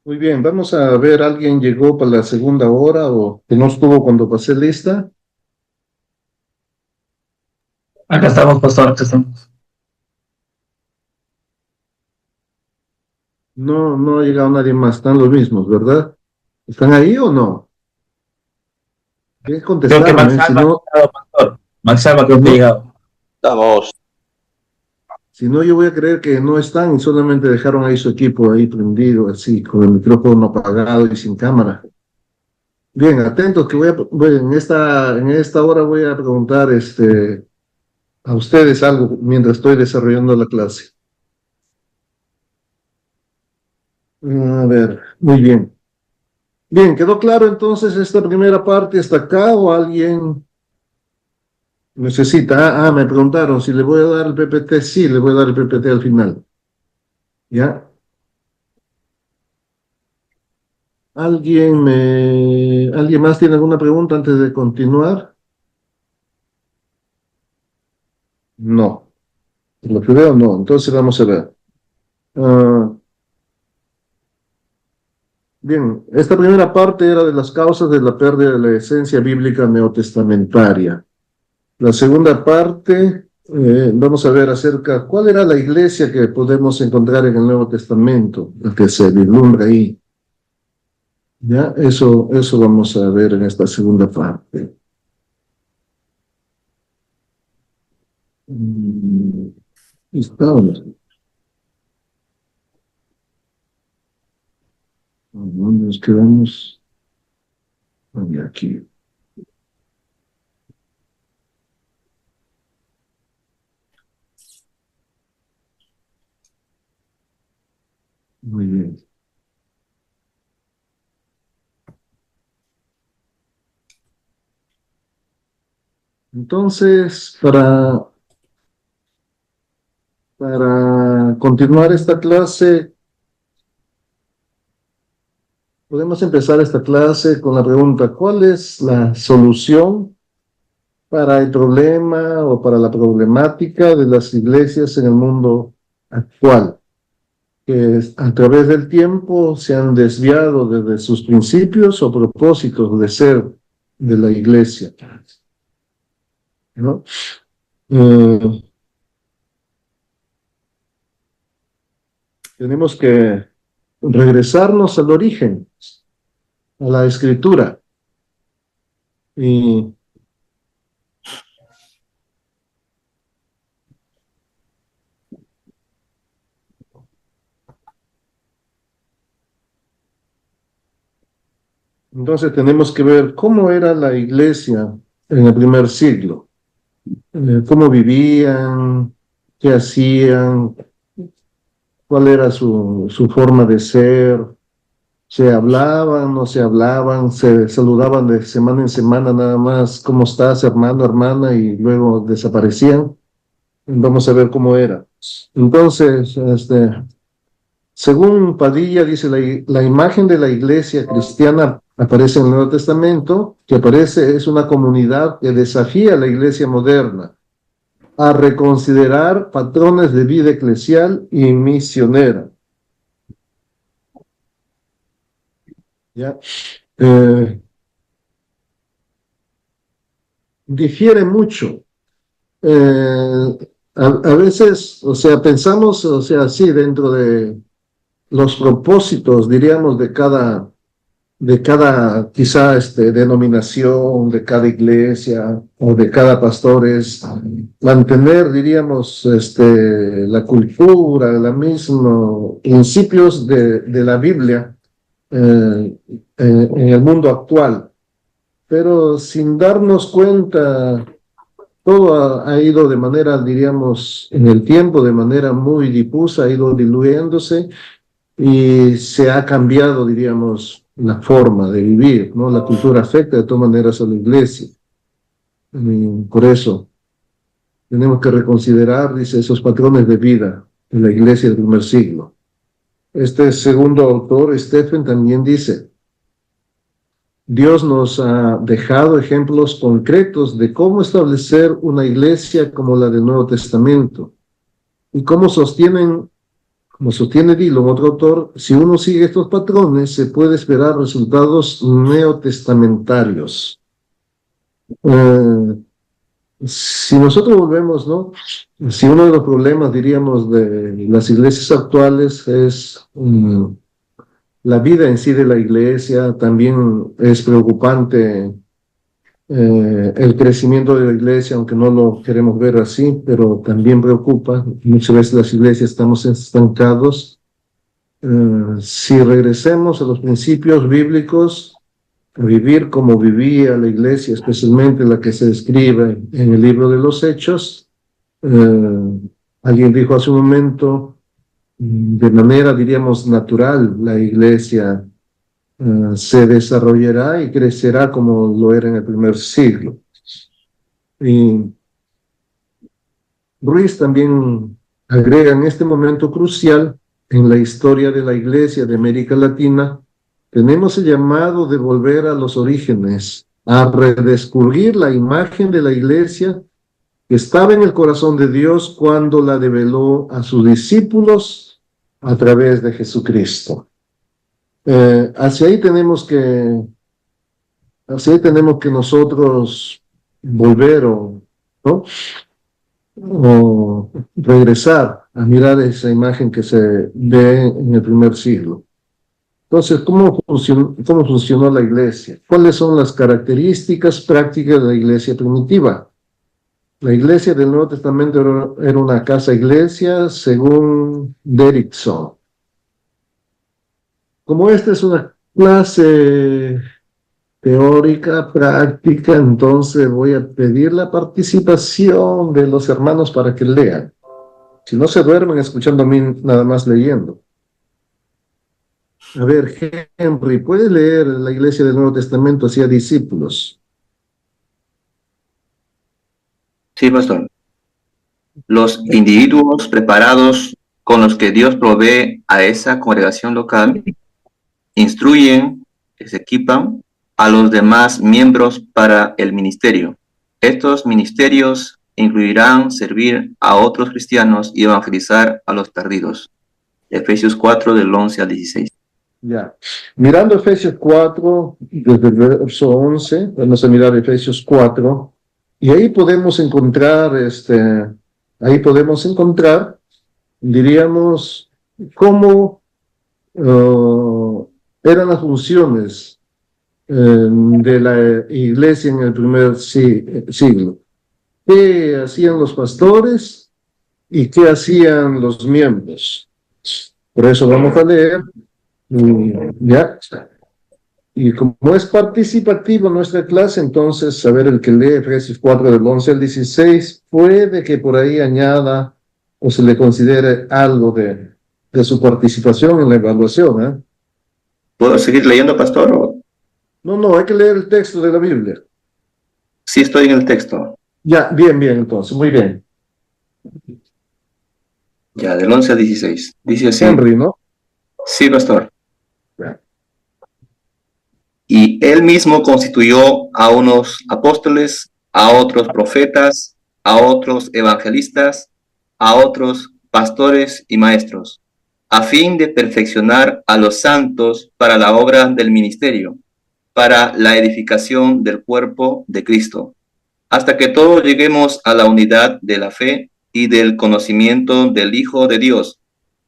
Muy bien, vamos a ver, ¿alguien llegó para la segunda hora o que no estuvo cuando pasé lista? Acá estamos, pastor, acá estamos. No, no ha llegado nadie más, están los mismos, ¿verdad? ¿Están ahí o no? Tienes que Creo que Max contestarme, Alba ha llegado, pastor. Max Alba si creo que ha no, llegado. Estamos. si no yo voy a creer que no están y solamente dejaron ahí su equipo ahí prendido, así, con el micrófono apagado y sin cámara. Bien, atentos, que en esta hora voy a preguntar a ustedes algo mientras estoy desarrollando la clase. A ver, muy bien. Bien, ¿quedó claro entonces esta primera parte hasta acá o alguien necesita? Me preguntaron si le voy a dar el PPT. Sí, le voy a dar el PPT al final. ¿Ya? ¿Alguien más tiene alguna pregunta antes de continuar? No. Lo que veo, no. Entonces vamos a ver. Ah, bien, esta primera parte era de las causas de la pérdida de la esencia bíblica neotestamentaria. La segunda parte, vamos a ver acerca cuál era la iglesia que podemos encontrar en el Nuevo Testamento, la que se vislumbra ahí. Ya, eso vamos a ver en esta segunda parte. Mm, Estamos. ¿Dónde nos quedamos? Aquí. Muy bien. Entonces, para continuar esta clase, podemos empezar esta clase con la pregunta, ¿cuál es la solución para el problema o para la problemática de las iglesias en el mundo actual, que a través del tiempo se han desviado desde sus principios o propósitos de ser de la iglesia, ¿no? Eh, Tenemos que regresarnos al origen, a la escritura. Y entonces tenemos que ver cómo era la iglesia en el primer siglo, cómo vivían, qué hacían, cuál era su forma de ser, se hablaban, no se hablaban, se saludaban de semana en semana nada más, ¿cómo estás, hermano, hermana? Y luego desaparecían. Vamos a ver cómo era. Entonces, según Padilla, dice, la imagen de la iglesia cristiana aparece en el Nuevo Testamento, que aparece, es una comunidad que desafía a la iglesia moderna a reconsiderar patrones de vida eclesial y misionera. ¿Ya? Eh, Difiere mucho. A veces, o sea, pensamos, o sea, sí, dentro de los propósitos, diríamos, de cada quizá denominación, de cada iglesia o de cada pastor es mantener, diríamos, la cultura, la misma, principios de la Biblia en el mundo actual, pero sin darnos cuenta, todo ha ido de manera, diríamos, en el tiempo, de manera muy difusa, ha ido diluyéndose y se ha cambiado, diríamos, la forma de vivir, ¿no? La cultura afecta de todas maneras a la iglesia. Por eso. tenemos que reconsiderar, dice, esos patrones de vida en la iglesia del primer siglo. Este segundo autor, Stephen, también dice, Dios nos ha dejado ejemplos concretos de cómo establecer una iglesia como la del Nuevo Testamento. Y como sostiene Dillon, otro autor, si uno sigue estos patrones, se puede esperar resultados neotestamentarios. Si nosotros volvemos, ¿no? Si uno de los problemas, diríamos, de las iglesias actuales es la vida en sí de la iglesia, también es preocupante el crecimiento de la iglesia, aunque no lo queremos ver así, pero también preocupa. Muchas veces las iglesias estamos estancados. Si regresemos a los principios bíblicos, a vivir como vivía la iglesia, especialmente la que se describe en el libro de los Hechos, alguien dijo hace un momento, de manera, diríamos, natural, la iglesia se desarrollará y crecerá como lo era en el primer siglo. Y Ruiz también agrega en este momento crucial en la historia de la iglesia de América Latina, tenemos el llamado de volver a los orígenes, a redescubrir la imagen de la iglesia que estaba en el corazón de Dios cuando la develó a sus discípulos a través de Jesucristo. Hacia ahí tenemos que nosotros volver ¿no? O regresar a mirar esa imagen que se ve en el primer siglo. Entonces, ¿cómo funcionó la iglesia? ¿Cuáles son las características prácticas de la iglesia primitiva? La iglesia del Nuevo Testamento era una casa iglesia según Derrickson. Como esta es una clase teórica, práctica, entonces voy a pedir la participación de los hermanos para que lean. Si no se duermen escuchando a mí nada más leyendo. A ver, Henry, ¿puedes leer la iglesia del Nuevo Testamento hacia discípulos? Sí, pastor. Los individuos preparados con los que Dios provee a esa congregación local instruyen, se equipan a los demás miembros para el ministerio. Estos ministerios incluirán servir a otros cristianos y evangelizar a los perdidos. Efesios 4, del 11 al 16. Ya. Mirando Efesios 4, desde el verso 11, vamos a mirar Efesios 4, y ahí podemos encontrar, diríamos, cómo eran las funciones de la iglesia en el primer siglo. ¿Qué hacían los pastores y qué hacían los miembros? Por eso vamos a leer. Ya. Y como es participativa nuestra clase, entonces, a ver, el que lee Efesios 4 del 11 al 16, puede que por ahí añada o se le considere algo de su participación en la evaluación, ¿eh? ¿Puedo seguir leyendo, pastor? No, hay que leer el texto de la Biblia. Sí, estoy en el texto. Ya, bien, entonces, muy bien. Ya, del 11 al 16. Dice así. Henry, ¿no? Sí, pastor. Ya. Y él mismo constituyó a unos apóstoles, a otros profetas, a otros evangelistas, a otros pastores y maestros, a fin de perfeccionar a los santos para la obra del ministerio, para la edificación del cuerpo de Cristo, hasta que todos lleguemos a la unidad de la fe y del conocimiento del Hijo de Dios,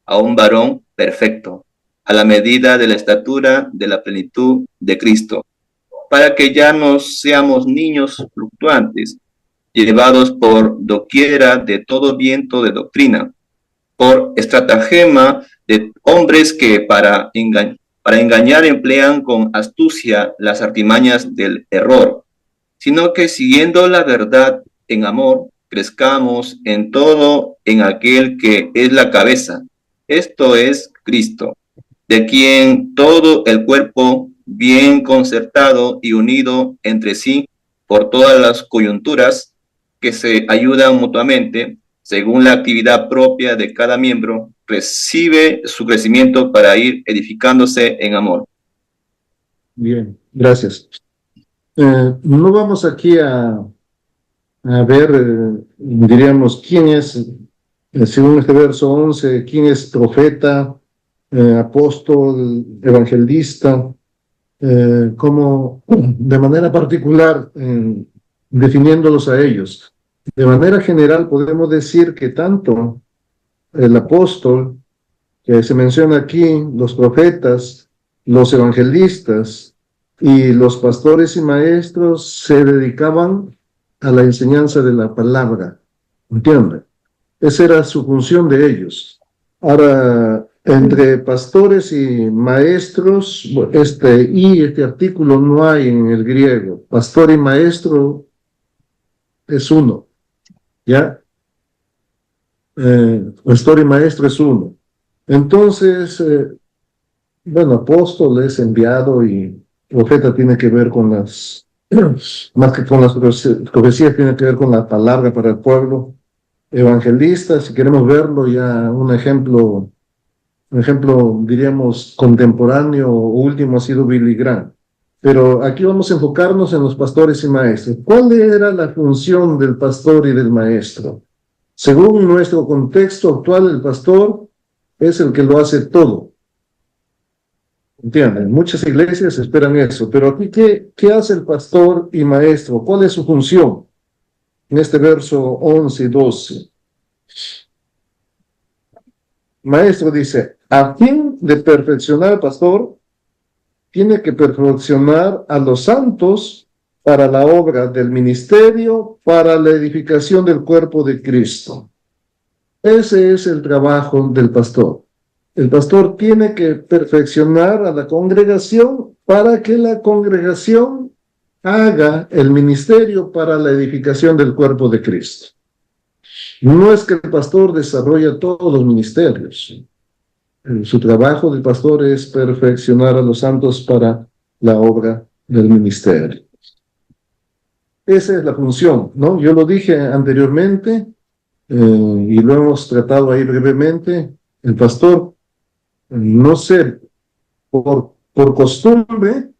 a un varón perfecto, a la medida de la estatura de la plenitud de Cristo, para que ya no seamos niños fluctuantes, llevados por doquiera de todo viento de doctrina, por estratagema de hombres que para engañar emplean con astucia las artimañas del error, sino que siguiendo la verdad en amor, crezcamos en todo en aquel que es la cabeza, esto es Cristo, de quien todo el cuerpo, bien concertado y unido entre sí por todas las coyunturas, que se ayudan mutuamente según la actividad propia de cada miembro, recibe su crecimiento para ir edificándose en amor. Bien, gracias. No vamos aquí a ver, diríamos, quién es, según este verso 11, quién es profeta, apóstol, evangelista, como de manera particular, definiéndolos a ellos. De manera general podemos decir que tanto el apóstol, que se menciona aquí, los profetas, los evangelistas y los pastores y maestros se dedicaban a la enseñanza de la palabra. ¿Entienden? Esa era su función de ellos. Ahora, entre pastores y maestros, este artículo no hay en el griego. Pastor y maestro es uno, ¿ya? Pastor y maestro es uno. Entonces, bueno, apóstol es enviado y profeta tiene que ver con las, más que con las profecías, tiene que ver con la palabra para el pueblo. Evangelista, si queremos verlo ya un ejemplo, diríamos, contemporáneo o último ha sido Billy Graham. Pero aquí vamos a enfocarnos en los pastores y maestros. ¿Cuál era la función del pastor y del maestro? Según nuestro contexto actual, el pastor es el que lo hace todo. ¿Entienden? Muchas iglesias esperan eso, pero aquí, ¿qué hace el pastor y maestro? ¿Cuál es su función? En este verso 11 y 12. Maestro dice, a fin de perfeccionar al pastor, tiene que perfeccionar a los santos para la obra del ministerio, para la edificación del cuerpo de Cristo. Ese es el trabajo del pastor. El pastor tiene que perfeccionar a la congregación para que la congregación haga el ministerio para la edificación del cuerpo de Cristo. No es que el pastor desarrolla todos los ministerios. Su trabajo del pastor es perfeccionar a los santos para la obra del ministerio. Esa es la función, ¿no? Yo lo dije anteriormente y lo hemos tratado ahí brevemente. El pastor, no sé, por costumbre,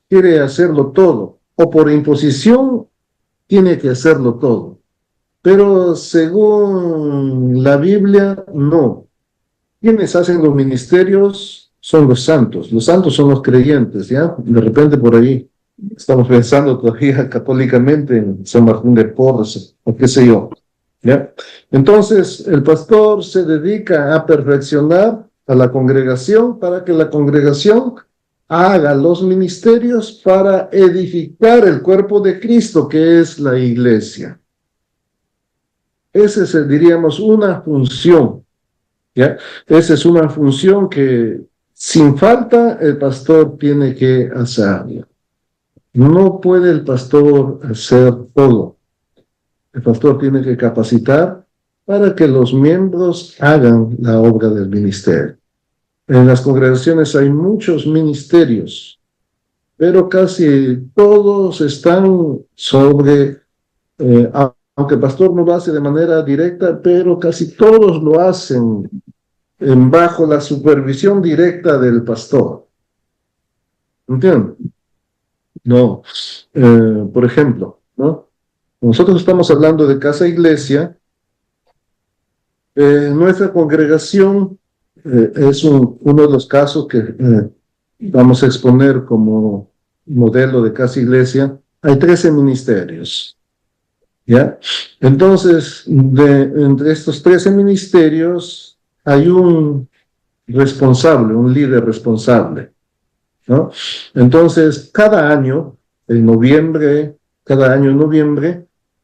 quiere hacerlo todo, o por imposición, tiene que hacerlo todo. Pero según la Biblia, no. Quienes hacen los ministerios son los santos son los creyentes, ¿ya? De repente por ahí estamos pensando todavía católicamente en San Martín de Porres, o qué sé yo, ¿ya? Entonces, el pastor se dedica a perfeccionar a la congregación para que la congregación haga los ministerios para edificar el cuerpo de Cristo, que es la iglesia. Esa es, diríamos, una función, ¿ya? Esa es una función que sin falta el pastor tiene que hacer. No puede el pastor hacer todo. El pastor tiene que capacitar para que los miembros hagan la obra del ministerio. En las congregaciones hay muchos ministerios, pero casi todos están sobre, aunque el pastor no lo hace de manera directa, pero casi todos lo hacen bajo la supervisión directa del pastor. ¿Entienden? No. Por ejemplo, ¿no? Nosotros estamos hablando de casa iglesia. Nuestra congregación es uno de los casos que vamos a exponer como modelo de casa iglesia. Hay 13 ministerios, ¿ya? Entonces, entre estos 13 ministerios hay un responsable, un líder responsable, ¿no? Entonces, cada año en noviembre,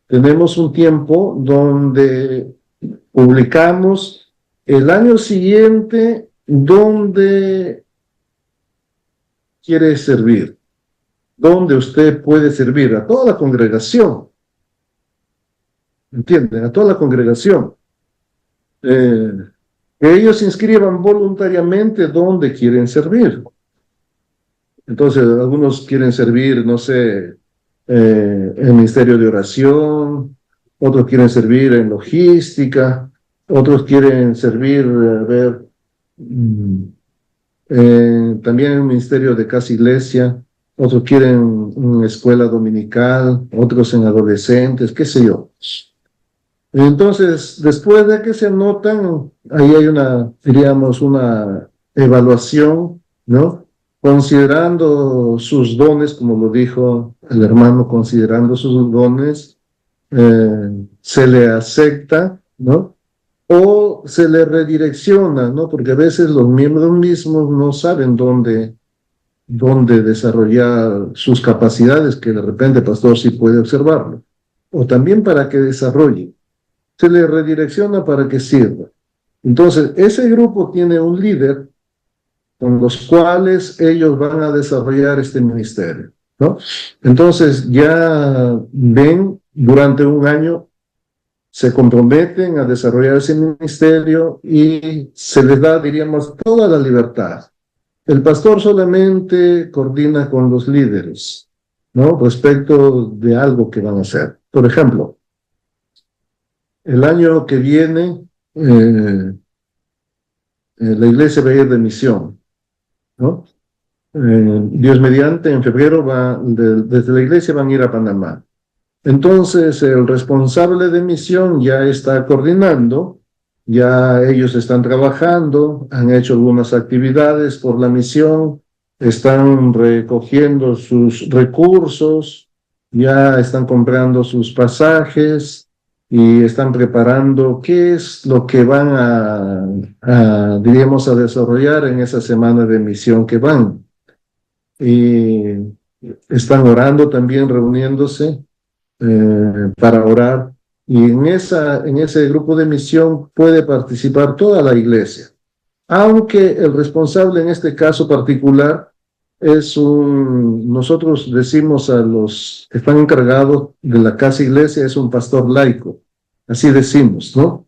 tenemos un tiempo donde publicamos el año siguiente donde quiere servir, donde usted puede servir a toda la congregación. ¿Entienden? A toda la congregación. Que ellos se inscriban voluntariamente donde quieren servir. Entonces, algunos quieren servir, no sé, el ministerio de oración, otros quieren servir en logística, otros quieren servir, también en un ministerio de casa iglesia, otros quieren una escuela dominical, otros en adolescentes, qué sé yo. Entonces, después de que se anotan, ahí hay una, diríamos, una evaluación, ¿no? Considerando sus dones, como lo dijo el hermano, considerando sus dones, se le acepta, ¿no? O se le redirecciona, ¿no? Porque a veces los miembros mismos no saben dónde desarrollar sus capacidades, que de repente el pastor sí puede observarlo. O también para que desarrolle. Se le redirecciona para que sirva. Entonces, ese grupo tiene un líder con los cuales ellos van a desarrollar este ministerio, ¿no? Entonces, ya ven, durante un año se comprometen a desarrollar ese ministerio y se les da, diríamos, toda la libertad. El pastor solamente coordina con los líderes, ¿no? Respecto de algo que van a hacer. Por ejemplo, el año que viene, la iglesia va a ir de misión, ¿no? Dios mediante, en febrero desde la iglesia van a ir a Panamá. Entonces, el responsable de misión ya está coordinando, ya ellos están trabajando, han hecho algunas actividades por la misión, están recogiendo sus recursos, ya están comprando sus pasajes y están preparando qué es lo que van diríamos, a desarrollar en esa semana de misión que van. Y están orando también, reuniéndose para orar, y en ese grupo de misión puede participar toda la iglesia, aunque el responsable en este caso particular nosotros decimos a los que están encargados de la casa iglesia, es un pastor laico, así decimos, ¿no?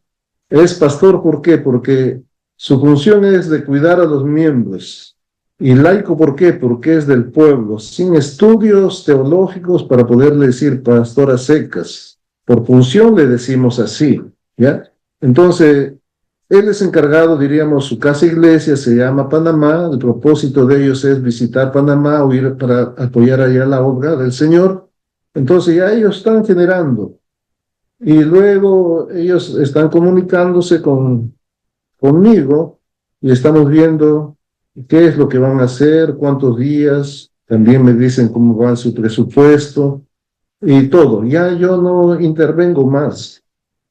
Es pastor, ¿por qué? Porque su función es de cuidar a los miembros. Y laico, ¿por qué? Porque es del pueblo, sin estudios teológicos para poderle decir pastor a secas. Por función le decimos así, ¿ya? Entonces, él es encargado, diríamos, su casa iglesia se llama Panamá, el propósito de ellos es visitar Panamá o ir para apoyar allá la obra del Señor. Entonces ya ellos están generando. Y luego ellos están comunicándose conmigo y estamos viendo qué es lo que van a hacer, cuántos días, también me dicen cómo va su presupuesto y todo. Ya yo no intervengo más.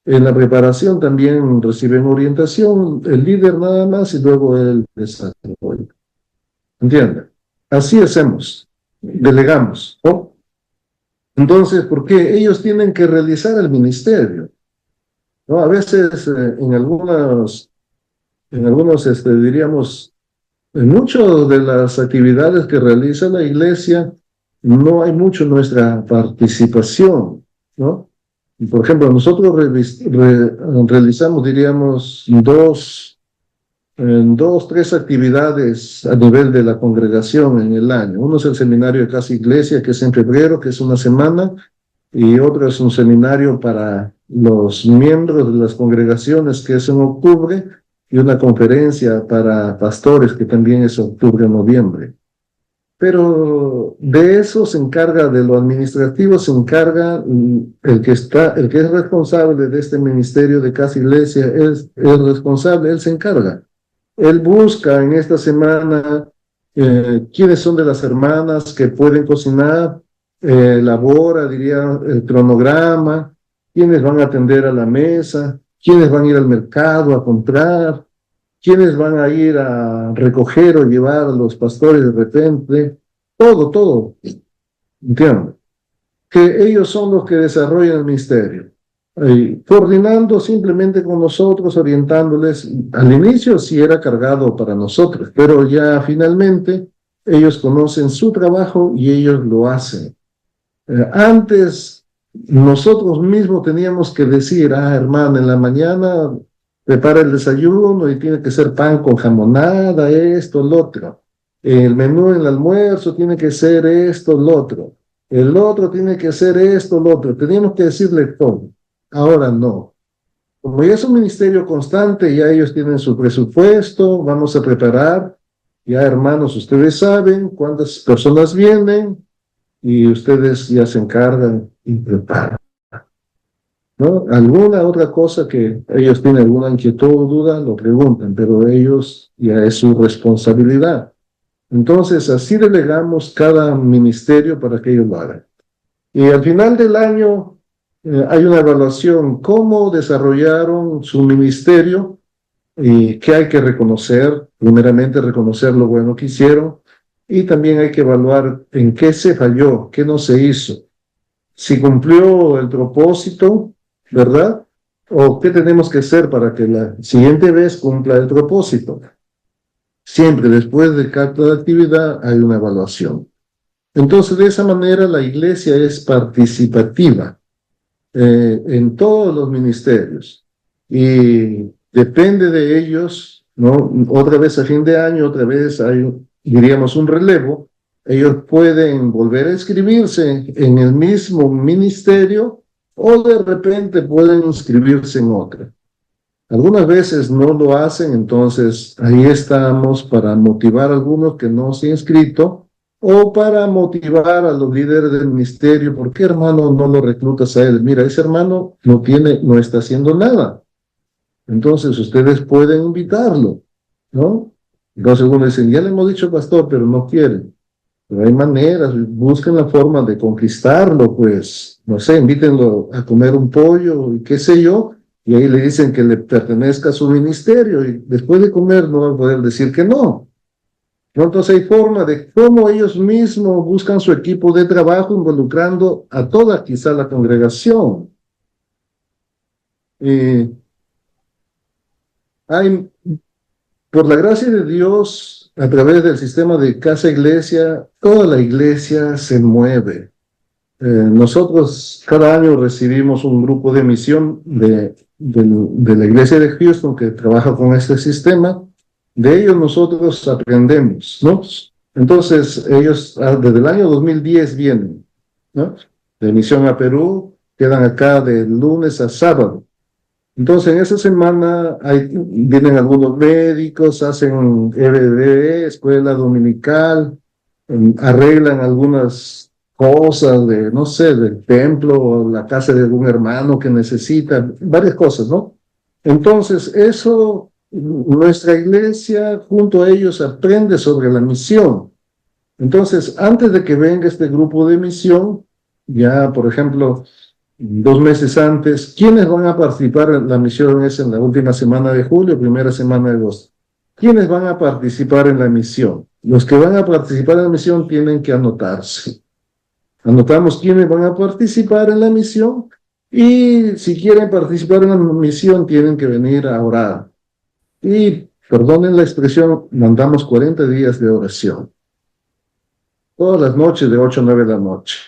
En la preparación también reciben orientación, el líder nada más y luego el desarrollo. ¿Entienden? Así hacemos, delegamos, ¿no? Entonces, ¿por qué? Ellos tienen que realizar el ministerio, ¿no? A veces en algunos diríamos, en muchas de las actividades que realiza la iglesia, no hay mucho nuestra participación, ¿no? Por ejemplo, nosotros realizamos, diríamos, tres actividades a nivel de la congregación en el año. Uno es el seminario de Casa Iglesia, que es en febrero, que es una semana, y otro es un seminario para los miembros de las congregaciones, que es en octubre, y una conferencia para pastores, que también es octubre-noviembre. Pero de eso se encarga, de lo administrativo se encarga el que es responsable de este ministerio de Casa Iglesia, es el responsable, él se encarga. Él busca en esta semana quiénes son de las hermanas que pueden cocinar, elabora, diría, el cronograma, quiénes van a atender a la mesa, quiénes van a ir al mercado a comprar, quiénes van a ir a recoger o llevar a los pastores de repente, todo, ¿entienden? Que ellos son los que desarrollan el ministerio, coordinando simplemente con nosotros, orientándoles. Al inicio sí era cargado para nosotros, pero ya finalmente ellos conocen su trabajo y ellos lo hacen. Antes nosotros mismos teníamos que decir, hermano, en la mañana prepara el desayuno y tiene que ser pan con jamonada, esto, lo otro. El menú en el almuerzo tiene que ser esto, lo otro. El otro tiene que ser esto, lo otro. Teníamos que decirle todo. ahora no. Como ya es un ministerio constante, ya ellos tienen su presupuesto, vamos a preparar, ya hermanos, ustedes saben cuántas personas vienen y ustedes ya se encargan y preparan, ¿no? Alguna otra cosa que ellos tienen alguna inquietud o duda, lo preguntan, pero ellos ya es su responsabilidad. Entonces, así delegamos cada ministerio para que ellos lo hagan. Y al final del año hay una evaluación, cómo desarrollaron su ministerio y qué hay que reconocer. Primeramente, reconocer lo bueno que hicieron y también hay que evaluar en qué se falló, qué no se hizo. Si cumplió el propósito, ¿verdad? O qué tenemos que hacer para que la siguiente vez cumpla el propósito. Siempre después de cada actividad hay una evaluación. Entonces, de esa manera la iglesia es participativa en todos los ministerios y depende de ellos, ¿no? Otra vez a fin de año, otra vez hay, diríamos, un relevo. Ellos pueden volver a inscribirse en el mismo ministerio o de repente pueden inscribirse en otra. Algunas veces no lo hacen, entonces ahí estamos para motivar a algunos que no se han inscrito o para motivar a los líderes del ministerio. ¿Por qué, hermano, no lo reclutas a él? Mira, ese hermano no está haciendo nada. Entonces ustedes pueden invitarlo, ¿no? Entonces uno dice, ya le hemos dicho pastor, pero no quieren. Pero hay maneras, busquen la forma de conquistarlo, pues, no sé, invítenlo a comer un pollo y qué sé yo, y ahí le dicen que le pertenezca a su ministerio, y después de comer no va a poder decir que no. ¿No? Entonces hay forma de cómo ellos mismos buscan su equipo de trabajo involucrando a toda quizá la congregación. Hay, por la gracia de Dios, a través del sistema de casa iglesia, toda la iglesia se mueve. Nosotros cada año recibimos un grupo de misión de la iglesia de Houston que trabaja con este sistema. De ellos nosotros aprendemos, ¿no? Entonces ellos desde el año 2010 vienen, ¿no? De misión a Perú, quedan acá de lunes a sábado. Entonces, en esa semana vienen algunos médicos, hacen EBD, escuela dominical, arreglan algunas cosas de, no sé, del templo o la casa de algún hermano que necesita, varias cosas, ¿no? Entonces, eso, nuestra iglesia junto a ellos aprende sobre la misión. Entonces, antes de que venga este grupo de misión, ya, por ejemplo, 2 meses antes, ¿quiénes van a participar en la misión? Es en la última semana de julio, primera semana de agosto. ¿Quiénes van a participar en la misión? Los que van a participar en la misión tienen que anotarse. Anotamos quiénes van a participar en la misión y si quieren participar en la misión tienen que venir a orar. Y, perdonen la expresión, mandamos 40 días de oración. Todas las noches de 8 a 9 de la noche.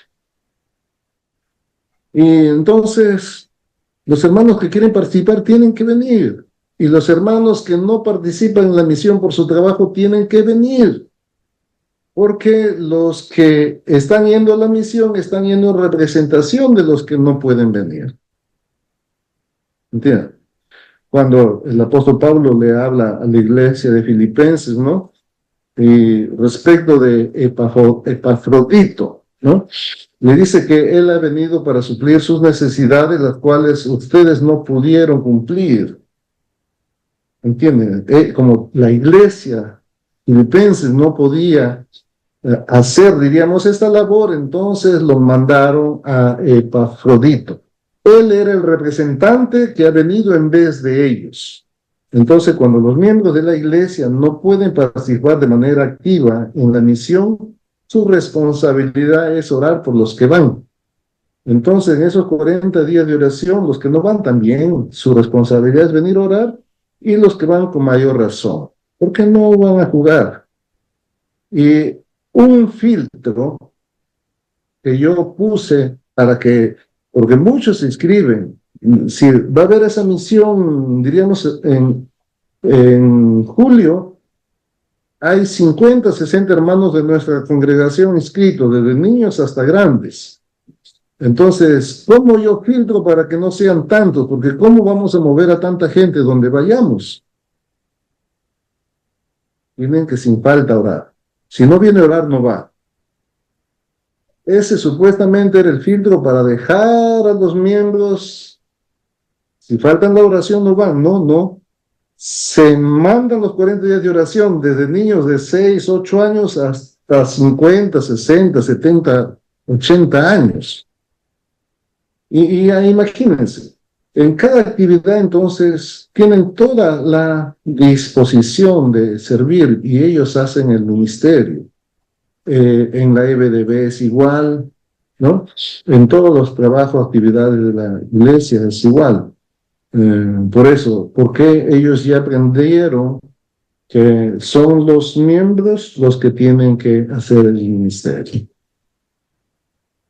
Y entonces, los hermanos que quieren participar tienen que venir. Y los hermanos que no participan en la misión por su trabajo tienen que venir. Porque los que están yendo a la misión están yendo en representación de los que no pueden venir. ¿Entienden? Cuando el apóstol Pablo le habla a la iglesia de Filipenses, ¿no? Y respecto de Epafrodito, ¿no? Le dice que él ha venido para suplir sus necesidades, las cuales ustedes no pudieron cumplir. ¿Entienden? Como la iglesia filipenses no podía hacer, diríamos, esta labor, entonces lo mandaron a Epafrodito. Él era el representante que ha venido en vez de ellos. Entonces, cuando los miembros de la iglesia no pueden participar de manera activa en la misión, su responsabilidad es orar por los que van. Entonces, en esos 40 días de oración, los que no van también, su responsabilidad es venir a orar, y los que van con mayor razón, porque no van a jugar. Y un filtro que yo puse porque muchos se inscriben, si va a haber esa misión, diríamos, en julio, hay 50, 60 hermanos de nuestra congregación inscritos, desde niños hasta grandes. Entonces, ¿cómo yo filtro para que no sean tantos? Porque ¿cómo vamos a mover a tanta gente donde vayamos? Tienen que sin falta orar. Si no viene a orar, no va. Ese supuestamente era el filtro para dejar a los miembros. Si faltan la oración, no van. No, no. Se mandan los 40 días de oración desde niños de 6, 8 años hasta 50, 60, 70, 80 años. Y imagínense, en cada actividad entonces tienen toda la disposición de servir y ellos hacen el ministerio. En la EBDB es igual, ¿no? En todos los trabajos, actividades de la iglesia es igual. Por eso, porque ellos ya aprendieron que son los miembros los que tienen que hacer el ministerio.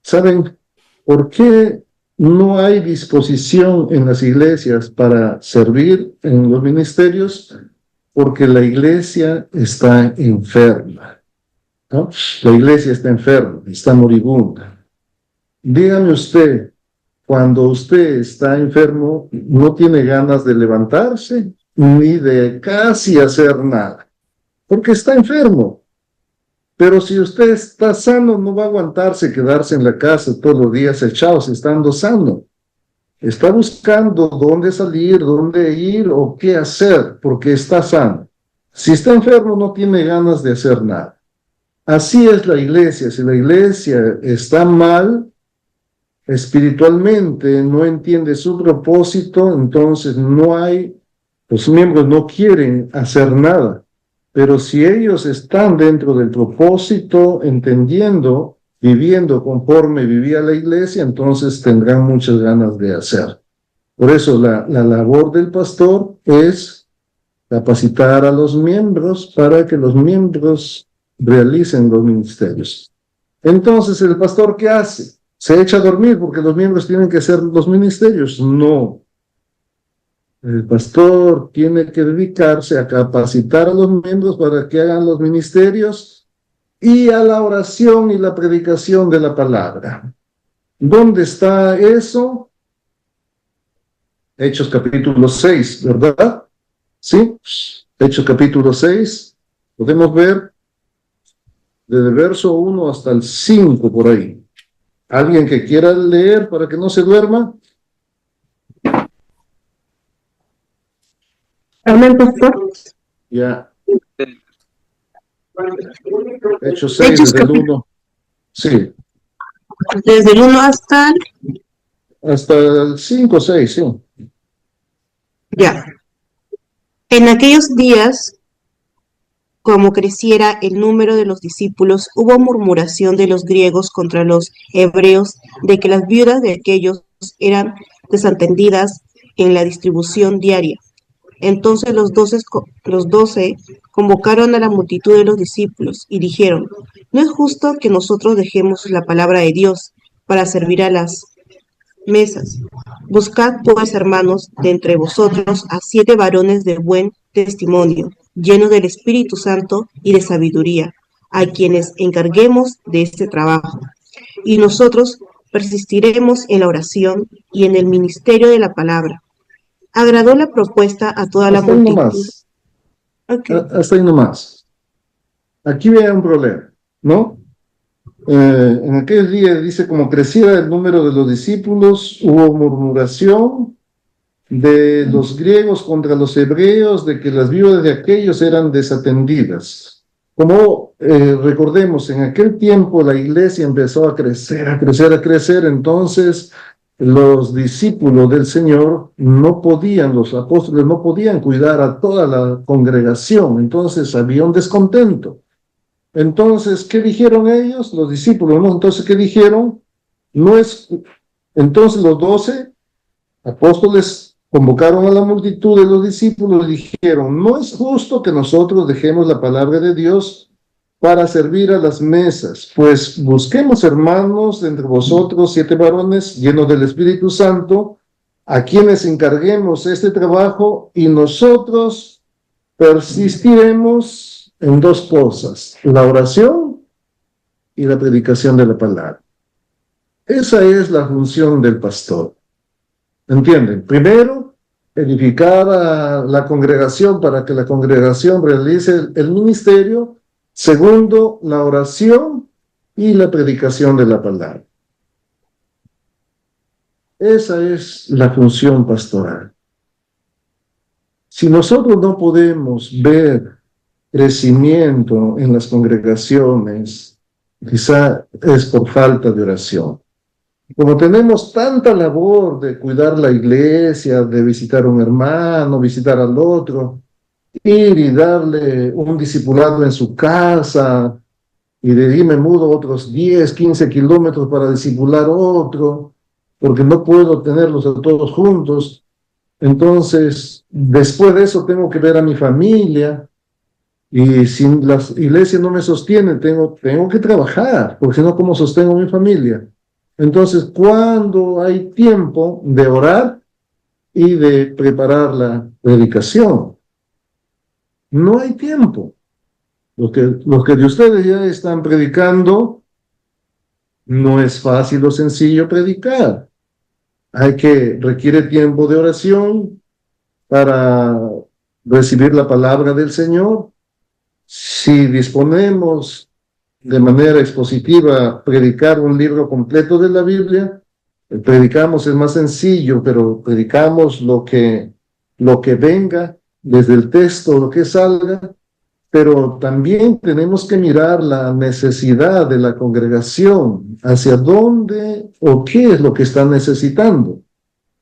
¿Saben por qué no hay disposición en las iglesias para servir en los ministerios? Porque la iglesia está enferma, ¿no? La iglesia está enferma, está moribunda. Dígame usted, cuando usted está enfermo, no tiene ganas de levantarse ni de casi hacer nada, porque está enfermo. Pero si usted está sano, no va a aguantarse quedarse en la casa todos los días echados estando sano. Está buscando dónde salir, dónde ir o qué hacer, porque está sano. Si está enfermo, no tiene ganas de hacer nada. Así es la iglesia. Si la iglesia está mal espiritualmente, no entiende su propósito, entonces los miembros no quieren hacer nada. Pero si ellos están dentro del propósito, entendiendo, viviendo conforme vivía la iglesia, entonces tendrán muchas ganas de hacer. Por eso la labor del pastor es capacitar a los miembros para que los miembros realicen los ministerios. Entonces, ¿el pastor qué hace? ¿Se echa a dormir porque los miembros tienen que hacer los ministerios? No. El pastor tiene que dedicarse a capacitar a los miembros para que hagan los ministerios y a la oración y la predicación de la palabra. ¿Dónde está eso? Hechos capítulo 6, ¿verdad? ¿Sí? Hechos capítulo 6. Podemos ver desde el verso 1 hasta el 5 por ahí. ¿Alguien que quiera leer para que no se duerma? Amén, pastor. Ya. Hechos 6 Hechos desde el 1. Sí. Desde el 1 hasta Hasta el 5, 6, sí. ya. En aquellos días, como creciera el número de los discípulos, hubo murmuración de los griegos contra los hebreos de que las viudas de aquellos eran desatendidas en la distribución diaria. Entonces los 12 convocaron a la multitud de los discípulos y dijeron: no es justo que nosotros dejemos la palabra de Dios para servir a las mesas. Buscad pues, hermanos, de entre vosotros a 7 varones de buen testimonio, llenos del Espíritu Santo y de sabiduría, a quienes encarguemos de este trabajo. Y nosotros persistiremos en la oración y en el ministerio de la palabra. Agradó la propuesta a toda la Hasta ahí multitud. nomás. Okay. Hasta ahí nomás. Aquí vea un problema, ¿no? En aquel día dice, como creciera el número de los discípulos, hubo murmuración de los griegos contra los hebreos, de que las viudas de aquellos eran desatendidas. Como recordemos, en aquel tiempo la iglesia empezó a crecer, a crecer, a crecer, entonces los discípulos del Señor no podían, los apóstoles no podían cuidar a toda la congregación, entonces había un descontento. Entonces, ¿qué dijeron ellos? Los discípulos, ¿no? Entonces, ¿qué dijeron? Entonces los 12 apóstoles convocaron a la multitud de los discípulos y dijeron: no es justo que nosotros dejemos la palabra de Dios para servir a las mesas, pues busquemos, hermanos, entre vosotros 7 varones llenos del Espíritu Santo, a quienes encarguemos este trabajo, y nosotros persistiremos en 2 cosas: la oración y la predicación de la palabra. Esa es la función del pastor. ¿Entienden? Primero, edificar a la congregación para que la congregación realice el ministerio. Segundo, la oración y la predicación de la palabra. Esa es la función pastoral. Si nosotros no podemos ver crecimiento en las congregaciones, quizá es por falta de oración. Como tenemos tanta labor de cuidar la iglesia, de visitar a un hermano, visitar al otro, ir y darle un discipulado en su casa, y de ahí me mudo otros 10, 15 kilómetros para discipular otro, porque no puedo tenerlos a todos juntos. Entonces, después de eso tengo que ver a mi familia, y si la iglesia no me sostiene, tengo que trabajar, porque si no, ¿cómo sostengo a mi familia? Entonces, ¿cuándo hay tiempo de orar y de preparar la predicación? No hay tiempo. Los que de ustedes ya están predicando, no es fácil o sencillo predicar. Requiere tiempo de oración para recibir la palabra del Señor. Si disponemos de manera expositiva predicar un libro completo de la Biblia, predicamos es más sencillo, pero predicamos lo que venga desde el texto, lo que salga, pero también tenemos que mirar la necesidad de la congregación, hacia dónde o qué es lo que está necesitando.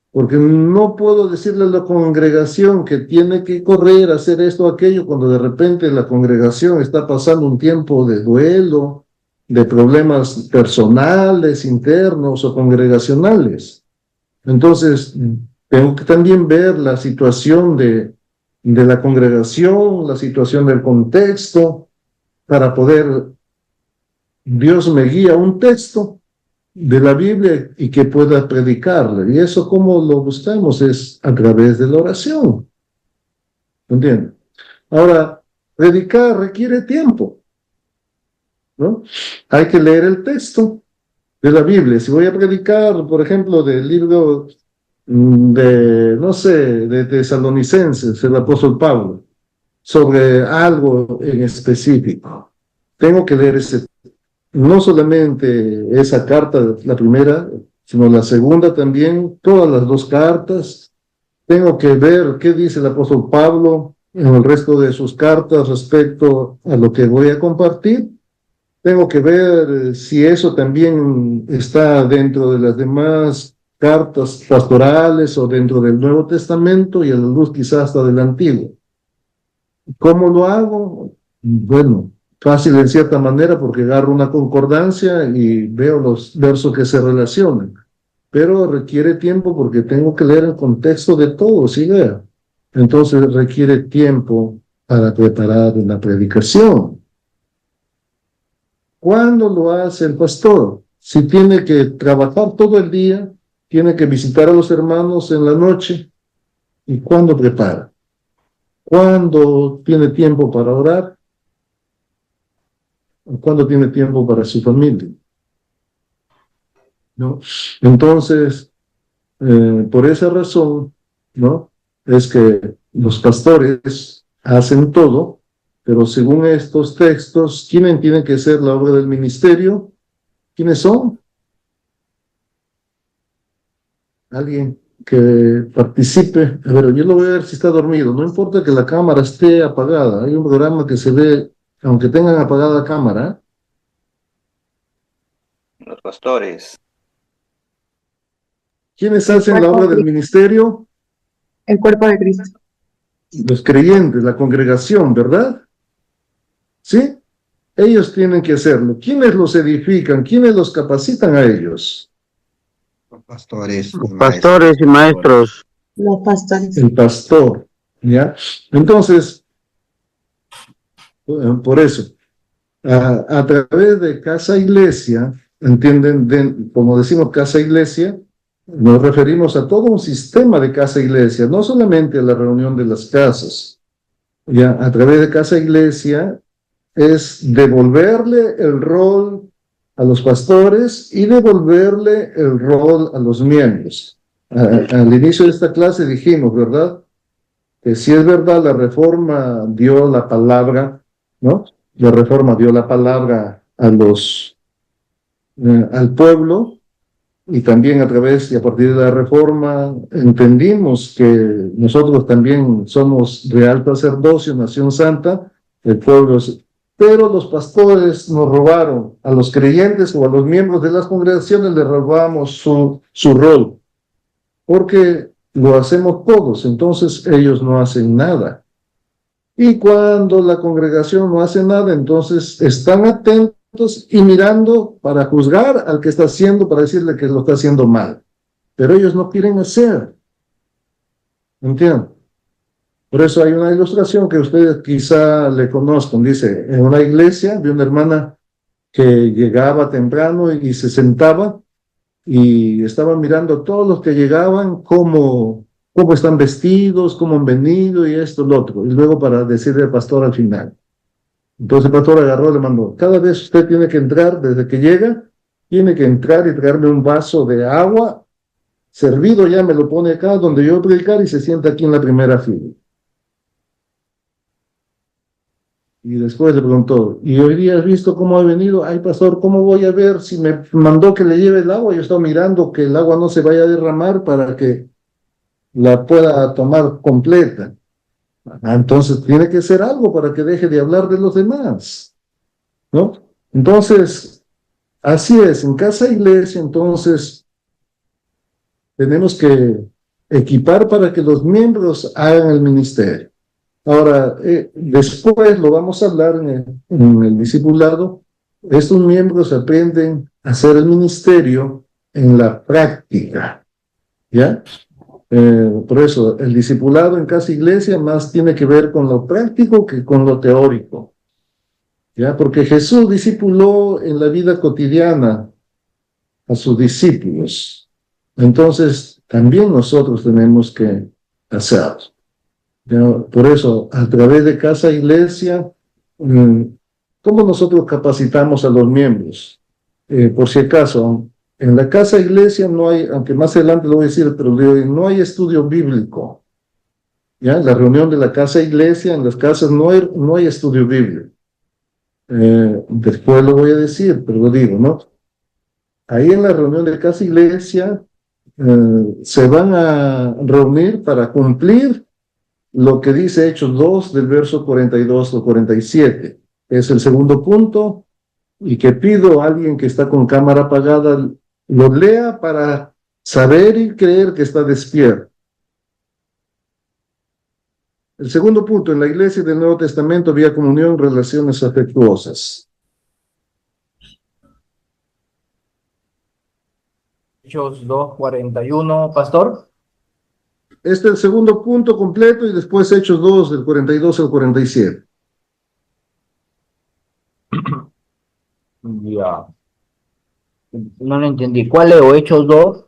Porque no puedo decirle a la congregación que tiene que correr, hacer esto o aquello, cuando de repente la congregación está pasando un tiempo de duelo, de problemas personales, internos o congregacionales. Entonces, tengo que también ver la situación de la congregación, la situación del contexto, para poder, Dios me guía un texto de la Biblia y que pueda predicarle. Y eso, ¿cómo lo buscamos? Es a través de la oración. ¿Entienden? Ahora, predicar requiere tiempo, ¿no? Hay que leer el texto de la Biblia. Si voy a predicar, por ejemplo, del libro de Tesalonicenses, el apóstol Pablo, sobre algo en específico, tengo que leer no solamente esa carta, la primera, sino la segunda también, todas las dos cartas. Tengo que ver qué dice el apóstol Pablo en el resto de sus cartas respecto a lo que voy a compartir. Tengo que ver si eso también está dentro de las demás cartas pastorales o dentro del Nuevo Testamento y a la luz quizás hasta del Antiguo. ¿Cómo lo hago? Bueno, fácil en cierta manera porque agarro una concordancia y veo los versos que se relacionan, pero requiere tiempo porque tengo que leer el contexto de todo, ¿sí vea? Entonces requiere tiempo para preparar la predicación. ¿Cuándo lo hace el pastor? Si tiene que trabajar todo el día, tiene que visitar a los hermanos en la noche, ¿y cuándo prepara? ¿Cuándo tiene tiempo para orar? ¿Cuándo tiene tiempo para su familia? ¿No? Entonces, por esa razón, ¿no? Es que los pastores hacen todo, pero según estos textos, ¿quiénes tienen que ser la obra del ministerio? ¿Quiénes son? Alguien que participe. A ver, yo lo voy a ver si está dormido. No importa que la cámara esté apagada. Hay un programa que se ve, aunque tengan apagada la cámara. Los pastores. ¿Quiénes hacen la obra del ministerio? El cuerpo de Cristo. Los creyentes, la congregación, ¿verdad? ¿Sí? Ellos tienen que hacerlo. ¿Quiénes los edifican? ¿Quiénes los capacitan a ellos? Los pastores Pastores y maestros. Los pastores. El pastor, ¿ya? Entonces, por eso, a través de casa iglesia, ¿entienden? Como decimos casa iglesia, nos referimos a todo un sistema de casa iglesia, no solamente a la reunión de las casas. Ya, a través de casa iglesia es devolverle el rol a los pastores y devolverle el rol a los miembros. Al inicio de esta clase dijimos, ¿verdad? Que si es verdad, la reforma dio la palabra, ¿no? La reforma dio la palabra a al pueblo, y también a través y a partir de la reforma entendimos que nosotros también somos real sacerdocio, nación santa, el pueblo, pero los pastores nos robaron, a los creyentes o a los miembros de las congregaciones les robamos su rol, porque lo hacemos todos, entonces ellos no hacen nada. Y cuando la congregación no hace nada, entonces están atentos y mirando para juzgar al que está haciendo, para decirle que lo está haciendo mal. Pero ellos no quieren hacer. ¿Entienden? Por eso hay una ilustración que ustedes quizá le conozcan. Dice, en una iglesia de una hermana que llegaba temprano y se sentaba y estaba mirando a todos los que llegaban cómo están vestidos, cómo han venido y esto, lo otro. Y luego para decirle al pastor al final. Entonces el pastor agarró y le mandó, cada vez usted tiene que entrar, desde que llega, tiene que entrar y traerme un vaso de agua, servido ya me lo pone acá donde yo voy a predicar y se sienta aquí en la primera fila. Y después le preguntó, ¿y hoy día has visto cómo ha venido? Ay, pastor, ¿cómo voy a ver si me mandó que le lleve el agua? Yo estoy mirando que el agua no se vaya a derramar para que la pueda tomar completa. Entonces tiene que ser algo para que deje de hablar de los demás, ¿no? Entonces, así es, en casa iglesia, entonces, tenemos que equipar para que los miembros hagan el ministerio. Ahora, después lo vamos a hablar en el discipulado, estos miembros aprenden a hacer el ministerio en la práctica, ¿ya? Por eso, el discipulado en casa iglesia más tiene que ver con lo práctico que con lo teórico, ¿ya? Porque Jesús discipuló en la vida cotidiana a sus discípulos. Entonces, también nosotros tenemos que hacerlo, ¿ya? Por eso, a través de casa iglesia, ¿cómo nosotros capacitamos a los miembros? Por si acaso, en la casa iglesia no hay, aunque más adelante lo voy a decir, pero no hay estudio bíblico. ¿Ya? En la reunión de la casa iglesia, en las casas no hay estudio bíblico. Después lo voy a decir, pero lo digo, ¿no? Ahí en la reunión de casa iglesia se van a reunir para cumplir lo que dice Hechos 2 del verso 42 o 47. Es el segundo punto, y que pido a alguien que está con cámara apagada lo lea para saber y creer que está despierto. El segundo punto, en la iglesia del Nuevo Testamento había comunión, relaciones afectuosas. Hechos 2:41, pastor. Este es el segundo punto completo y después Hechos 2 del 42 al 47. Ya. No lo entendí. ¿Cuál leo? Hechos 2,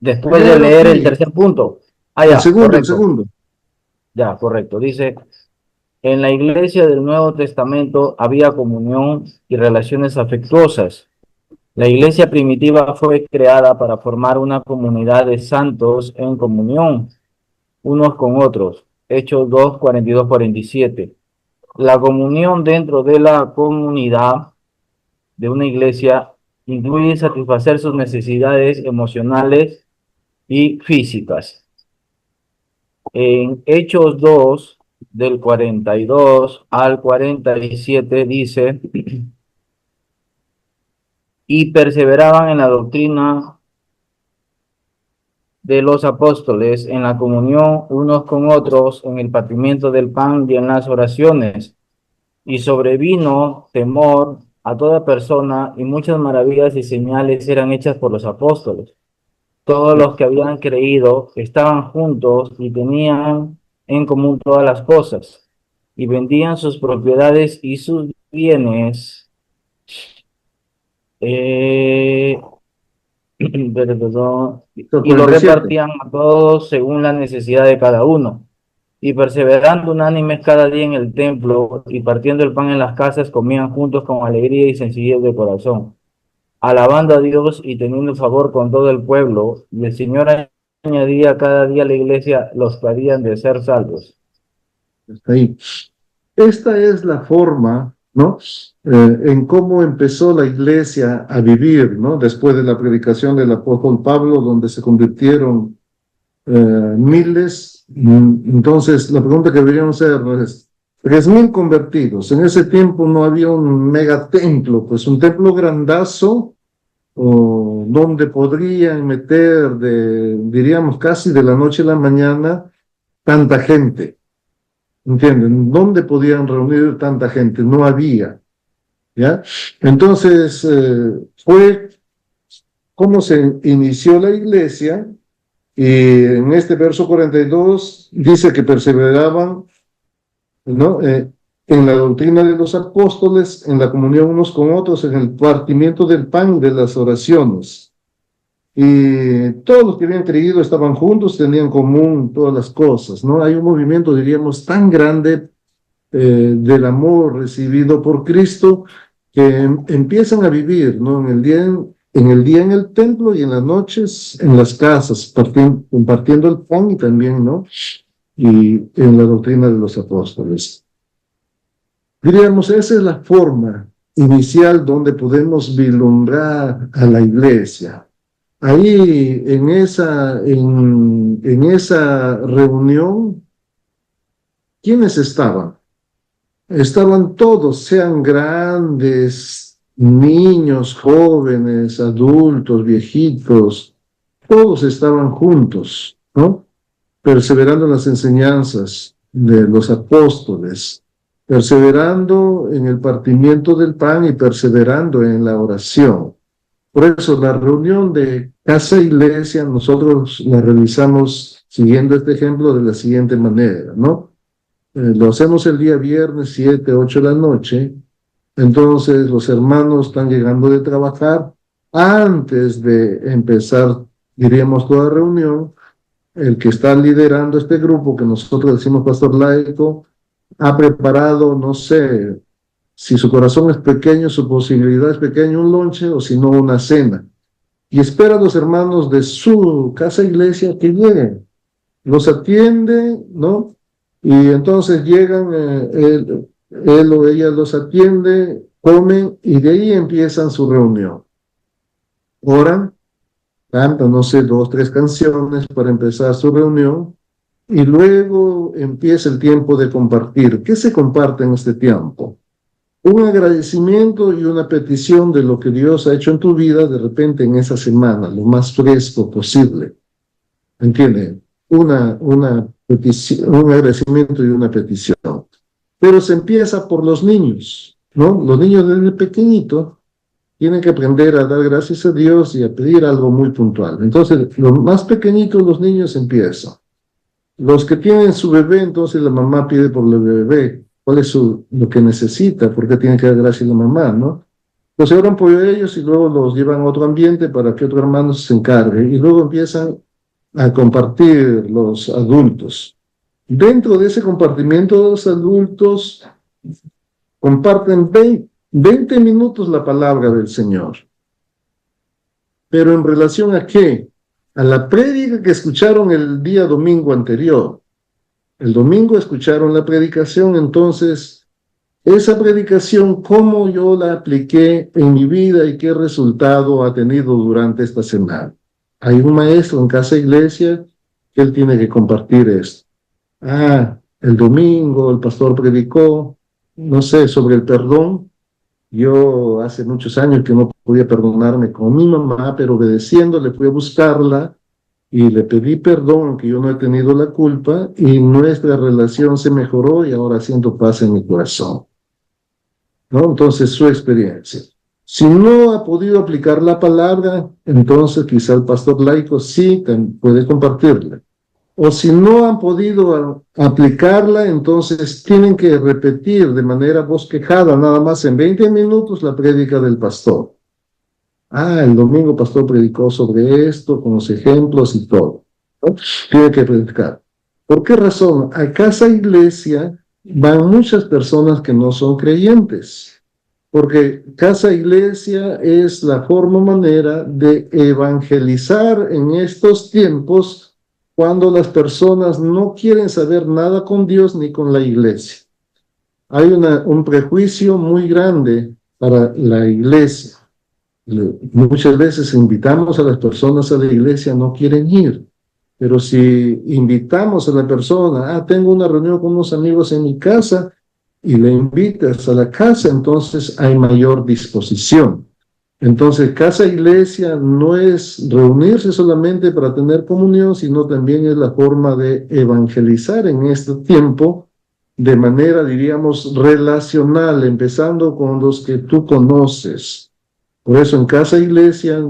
después de leer el tercer punto. Ah, ya, El segundo, correcto. el segundo. Ya, correcto. Dice, en la iglesia del Nuevo Testamento había comunión y relaciones afectuosas. La iglesia primitiva fue creada para formar una comunidad de santos en comunión unos con otros. Hechos 2, 42, 47. La comunión dentro de la comunidad de una iglesia incluye satisfacer sus necesidades emocionales y físicas. En Hechos 2, del 42 al 47, dice, y perseveraban en la doctrina de los apóstoles, en la comunión unos con otros, en el partimiento del pan y en las oraciones. Y sobrevino temor a toda persona, y muchas maravillas y señales eran hechas por los apóstoles. Todos los que habían creído estaban juntos y tenían en común todas las cosas, y vendían sus propiedades y sus bienes, perdón, y lo 47. repartían a todos según la necesidad de cada uno. Y perseverando unánimes cada día en el templo y partiendo el pan en las casas, comían juntos con alegría y sencillez de corazón, alabando a Dios y teniendo favor con todo el pueblo, y el Señor añadía cada día a la iglesia los que habían de ser salvos. Está ahí. Esta es la forma, ¿no? En cómo empezó la iglesia a vivir, ¿no? Después de la predicación del apóstol Pablo, donde se convirtieron miles. Entonces, la pregunta que deberíamos hacer es, 3,000 convertidos. En ese tiempo no había un megatemplo, pues un templo grandazo, donde podrían meter, diríamos, casi de la noche a la mañana, tanta gente. ¿Entienden? ¿Dónde podían reunir tanta gente? No había, ¿ya? Entonces, fue cómo se inició la iglesia, y en este verso 42 dice que perseveraban, ¿no? En la doctrina de los apóstoles, en la comunión unos con otros, en el partimiento del pan y de las oraciones. Y todos los que habían creído estaban juntos, tenían en común todas las cosas, ¿no? Hay un movimiento, diríamos, tan grande del amor recibido por Cristo, que empiezan a vivir, ¿no? En el día en el templo, y en las noches en las casas, compartiendo el pan y también, ¿no? Y en la doctrina de los apóstoles. Diríamos, esa es la forma inicial donde podemos vislumbrar a la iglesia. Ahí, en esa reunión, ¿quiénes estaban? Estaban todos, sean grandes, niños, jóvenes, adultos, viejitos, todos estaban juntos, ¿no? Perseverando en las enseñanzas de los apóstoles, perseverando en el partimiento del pan y perseverando en la oración. Por eso la reunión de casa e iglesia nosotros la realizamos siguiendo este ejemplo de la siguiente manera, ¿no? Lo hacemos el día viernes 7, 8 de la noche. Entonces los hermanos están llegando de trabajar. Antes de empezar, diríamos, toda reunión, el que está liderando este grupo, que nosotros decimos pastor laico, ha preparado, no sé, si su corazón es pequeño, su posibilidad es pequeña, un lonche, o si no, una cena. Y espera a los hermanos de su casa iglesia que lleguen. Los atiende, ¿no? Y entonces llegan, él o ella los atiende, comen, y de ahí empiezan su reunión. Oran, cantan, no sé, 2, 3 canciones para empezar su reunión, y luego empieza el tiempo de compartir. ¿Qué se comparte en este tiempo? Un agradecimiento y una petición de lo que Dios ha hecho en tu vida de repente en esa semana, lo más fresco posible. ¿Entienden? Una petición, un agradecimiento y una petición. Pero se empieza por los niños, ¿no? Los niños desde pequeñito tienen que aprender a dar gracias a Dios y a pedir algo muy puntual. Entonces, los más pequeñitos, los niños, empiezan. Los que tienen su bebé, entonces la mamá pide por el bebé. ¿Cuál es lo que necesita? ¿Por qué tiene que dar gracias a la mamá, no? Entonces oran por ellos y luego los llevan a otro ambiente para que otro hermano se encargue. Y luego empiezan a compartir los adultos. Dentro de ese compartimiento, los adultos comparten 20 minutos la palabra del Señor. Pero ¿en relación a qué? A la prédica que escucharon el día domingo anterior. El domingo escucharon la predicación, entonces, esa predicación, ¿cómo yo la apliqué en mi vida y qué resultado ha tenido durante esta semana? Hay un maestro en casa iglesia que él tiene que compartir esto. El domingo el pastor predicó, no sé, sobre el perdón. Yo hace muchos años que no podía perdonarme con mi mamá, pero obedeciendo le fui a buscarla y le pedí perdón, que yo no he tenido la culpa, y nuestra relación se mejoró y ahora siento paz en mi corazón, ¿no? Entonces, su experiencia. Si no ha podido aplicar la palabra, entonces quizá el pastor laico sí puede compartirla. O si no han podido aplicarla, entonces tienen que repetir de manera bosquejada, nada más en 20 minutos, la prédica del pastor. El domingo pastor predicó sobre esto, con los ejemplos y todo, ¿no? Tiene que predicar. ¿Por qué razón? A casa iglesia van muchas personas que no son creyentes. porque casa iglesia es la forma manera de evangelizar en estos tiempos cuando las personas no quieren saber nada con Dios ni con la iglesia. Hay un prejuicio muy grande para la iglesia. Muchas veces invitamos a las personas a la iglesia, no quieren ir. Pero si invitamos a la persona, tengo una reunión con unos amigos en mi casa, y le invitas a la casa, entonces hay mayor disposición. Entonces, casa iglesia no es reunirse solamente para tener comunión, sino también es la forma de evangelizar en este tiempo de manera, diríamos, relacional, empezando con los que tú conoces. Por eso en casa iglesia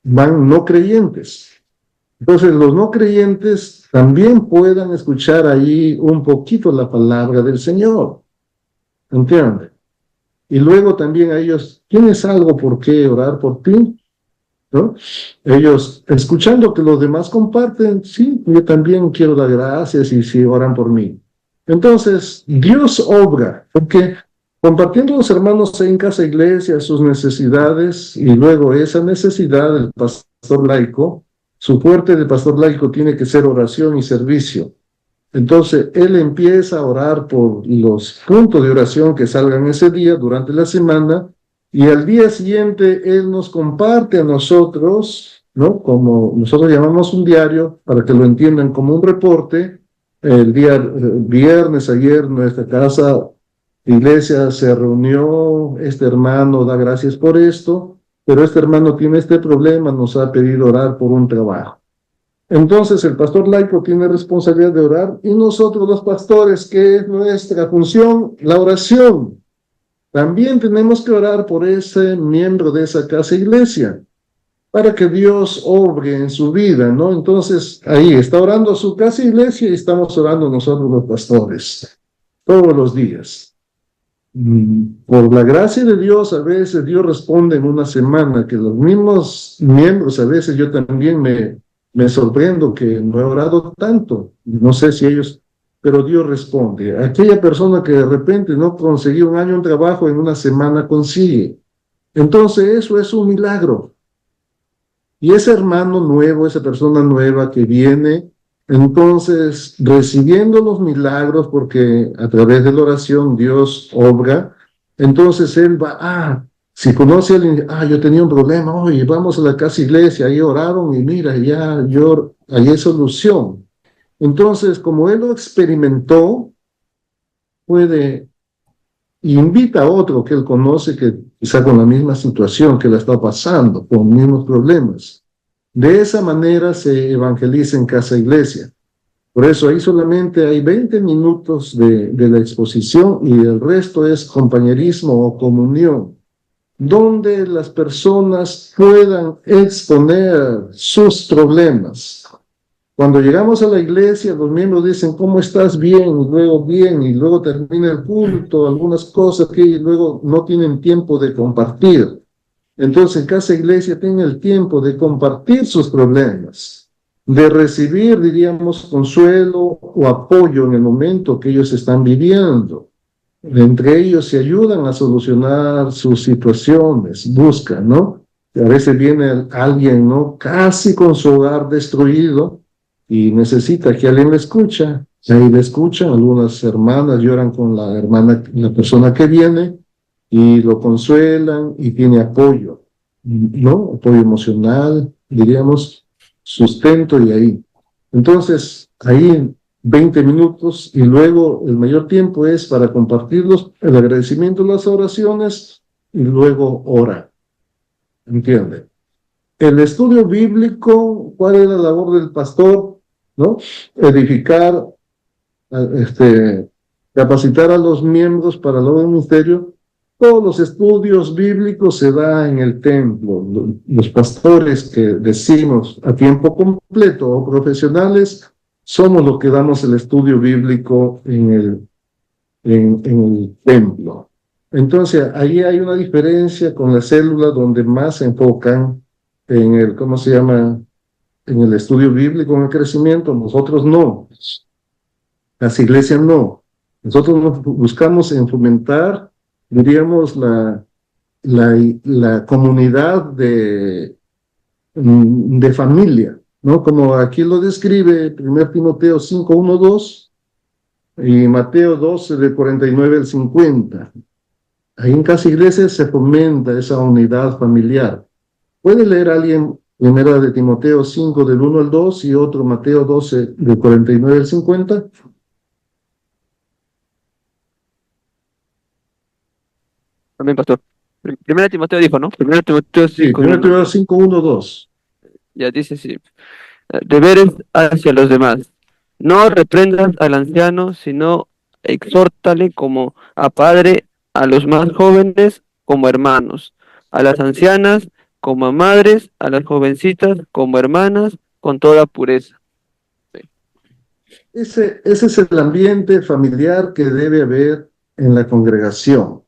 van no creyentes. Entonces los no creyentes también puedan escuchar ahí un poquito la palabra del Señor. ¿Entiendes? Y luego también a ellos, ¿tienes algo por qué orar por ti? ¿No? Ellos, escuchando que los demás comparten, sí, yo también quiero dar gracias y sí, oran por mí. Entonces, Dios obra, porque compartiendo los hermanos en casa iglesia sus necesidades y luego esa necesidad del pastor laico, su fuerte de pastor laico tiene que ser oración y servicio. Entonces, él empieza a orar por los puntos de oración que salgan ese día, durante la semana, y al día siguiente él nos comparte a nosotros, ¿no? Como nosotros llamamos un diario, para que lo entiendan como un reporte. El día viernes, ayer, nuestra casa, iglesia, se reunió, este hermano da gracias por esto, pero este hermano tiene este problema, nos ha pedido orar por un trabajo. Entonces el pastor laico tiene responsabilidad de orar y nosotros los pastores, que es nuestra función, la oración. También tenemos que orar por ese miembro de esa casa iglesia para que Dios obre en su vida, ¿no? Entonces ahí está orando su casa iglesia y estamos orando nosotros los pastores todos los días. Por la gracia de Dios, a veces Dios responde en una semana, que los mismos miembros, a veces yo también me sorprendo que no he orado tanto, no sé si ellos, pero Dios responde. Aquella persona que de repente no consiguió un año un trabajo, en una semana consigue. Entonces eso es un milagro. Y ese hermano nuevo, esa persona nueva que viene, entonces recibiendo los milagros, porque a través de la oración Dios obra, entonces él va, si conoce a alguien, yo tenía un problema, oye, vamos a la casa iglesia, ahí oraron y mira, ahí hay solución. Entonces, como él lo experimentó, invita a otro que él conoce que quizá con la misma situación que la está pasando, con los mismos problemas. De esa manera se evangeliza en casa iglesia. Por eso ahí solamente hay 20 minutos de la exposición y el resto es compañerismo o comunión, donde las personas puedan exponer sus problemas. Cuando llegamos a la iglesia, los miembros dicen, ¿cómo estás? Bien, y luego termina el culto, algunas cosas que luego no tienen tiempo de compartir. Entonces, en casa iglesia tienen el tiempo de compartir sus problemas, de recibir, diríamos, consuelo o apoyo en el momento que ellos están viviendo. Entre ellos se ayudan a solucionar sus situaciones, buscan, ¿no? A veces viene alguien, ¿no? Casi con su hogar destruido y necesita que alguien le escucha. Ahí le escuchan, algunas hermanas lloran con la persona que viene y lo consuelan y tiene apoyo, ¿no? Apoyo emocional, diríamos, sustento y ahí. Entonces, ahí 20 minutos y luego el mayor tiempo es para compartirlos, el agradecimiento, las oraciones y luego orar. ¿Entiende? El estudio bíblico, ¿cuál es la labor del pastor? ¿No? Edificar, capacitar a los miembros para el nuevo ministerio. Todos los estudios bíblicos se dan en el templo. Los pastores que decimos a tiempo completo o profesionales somos los que damos el estudio bíblico en el templo. Entonces, ahí hay una diferencia con la célula donde más se enfocan en el, ¿cómo se llama? En el estudio bíblico, en el crecimiento. Nosotros no. Las iglesias no. Nosotros nos buscamos en fomentar diríamos, la comunidad de familia, ¿no? Como aquí lo describe 1 Timoteo 5, 1, 2 y Mateo 12, de 49 al 50. Ahí en Casa Iglesia se fomenta esa unidad familiar. ¿Puede leer alguien primera de Timoteo 5, del 1 al 2 y otro Mateo 12, del 49 al 50? También, pastor. Primera Timoteo dijo, ¿no? Primera Timoteo Sí, 5, 1 1. Timoteo 5, 1, 2. Ya dice así. Deberes hacia los demás. No reprendas al anciano, sino exhórtale como a padre, a los más jóvenes como hermanos, a las ancianas como a madres, a las jovencitas como hermanas, con toda pureza. Ese es el ambiente familiar que debe haber en la congregación.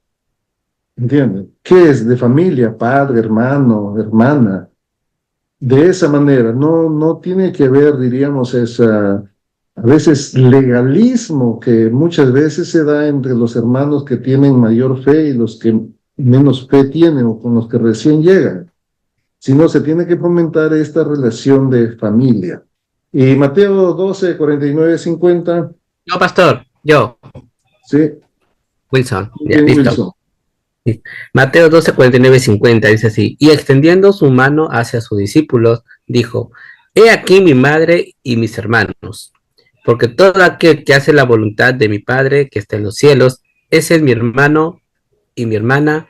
¿Entienden? ¿Qué es de familia? Padre, hermano, hermana. De esa manera, no tiene que ver, diríamos, a veces legalismo que muchas veces se da entre los hermanos que tienen mayor fe y los que menos fe tienen o con los que recién llegan, sino se tiene que fomentar esta relación de familia. Y Mateo 12, 49, 50, Yo, pastor, yo, sí, Wilson, muy ya, bien, listo. Wilson. Mateo 12, 49, 50 dice así, y extendiendo su mano hacia sus discípulos, dijo, he aquí mi madre y mis hermanos, porque todo aquel que hace la voluntad de mi Padre que está en los cielos, ese es mi hermano y mi hermana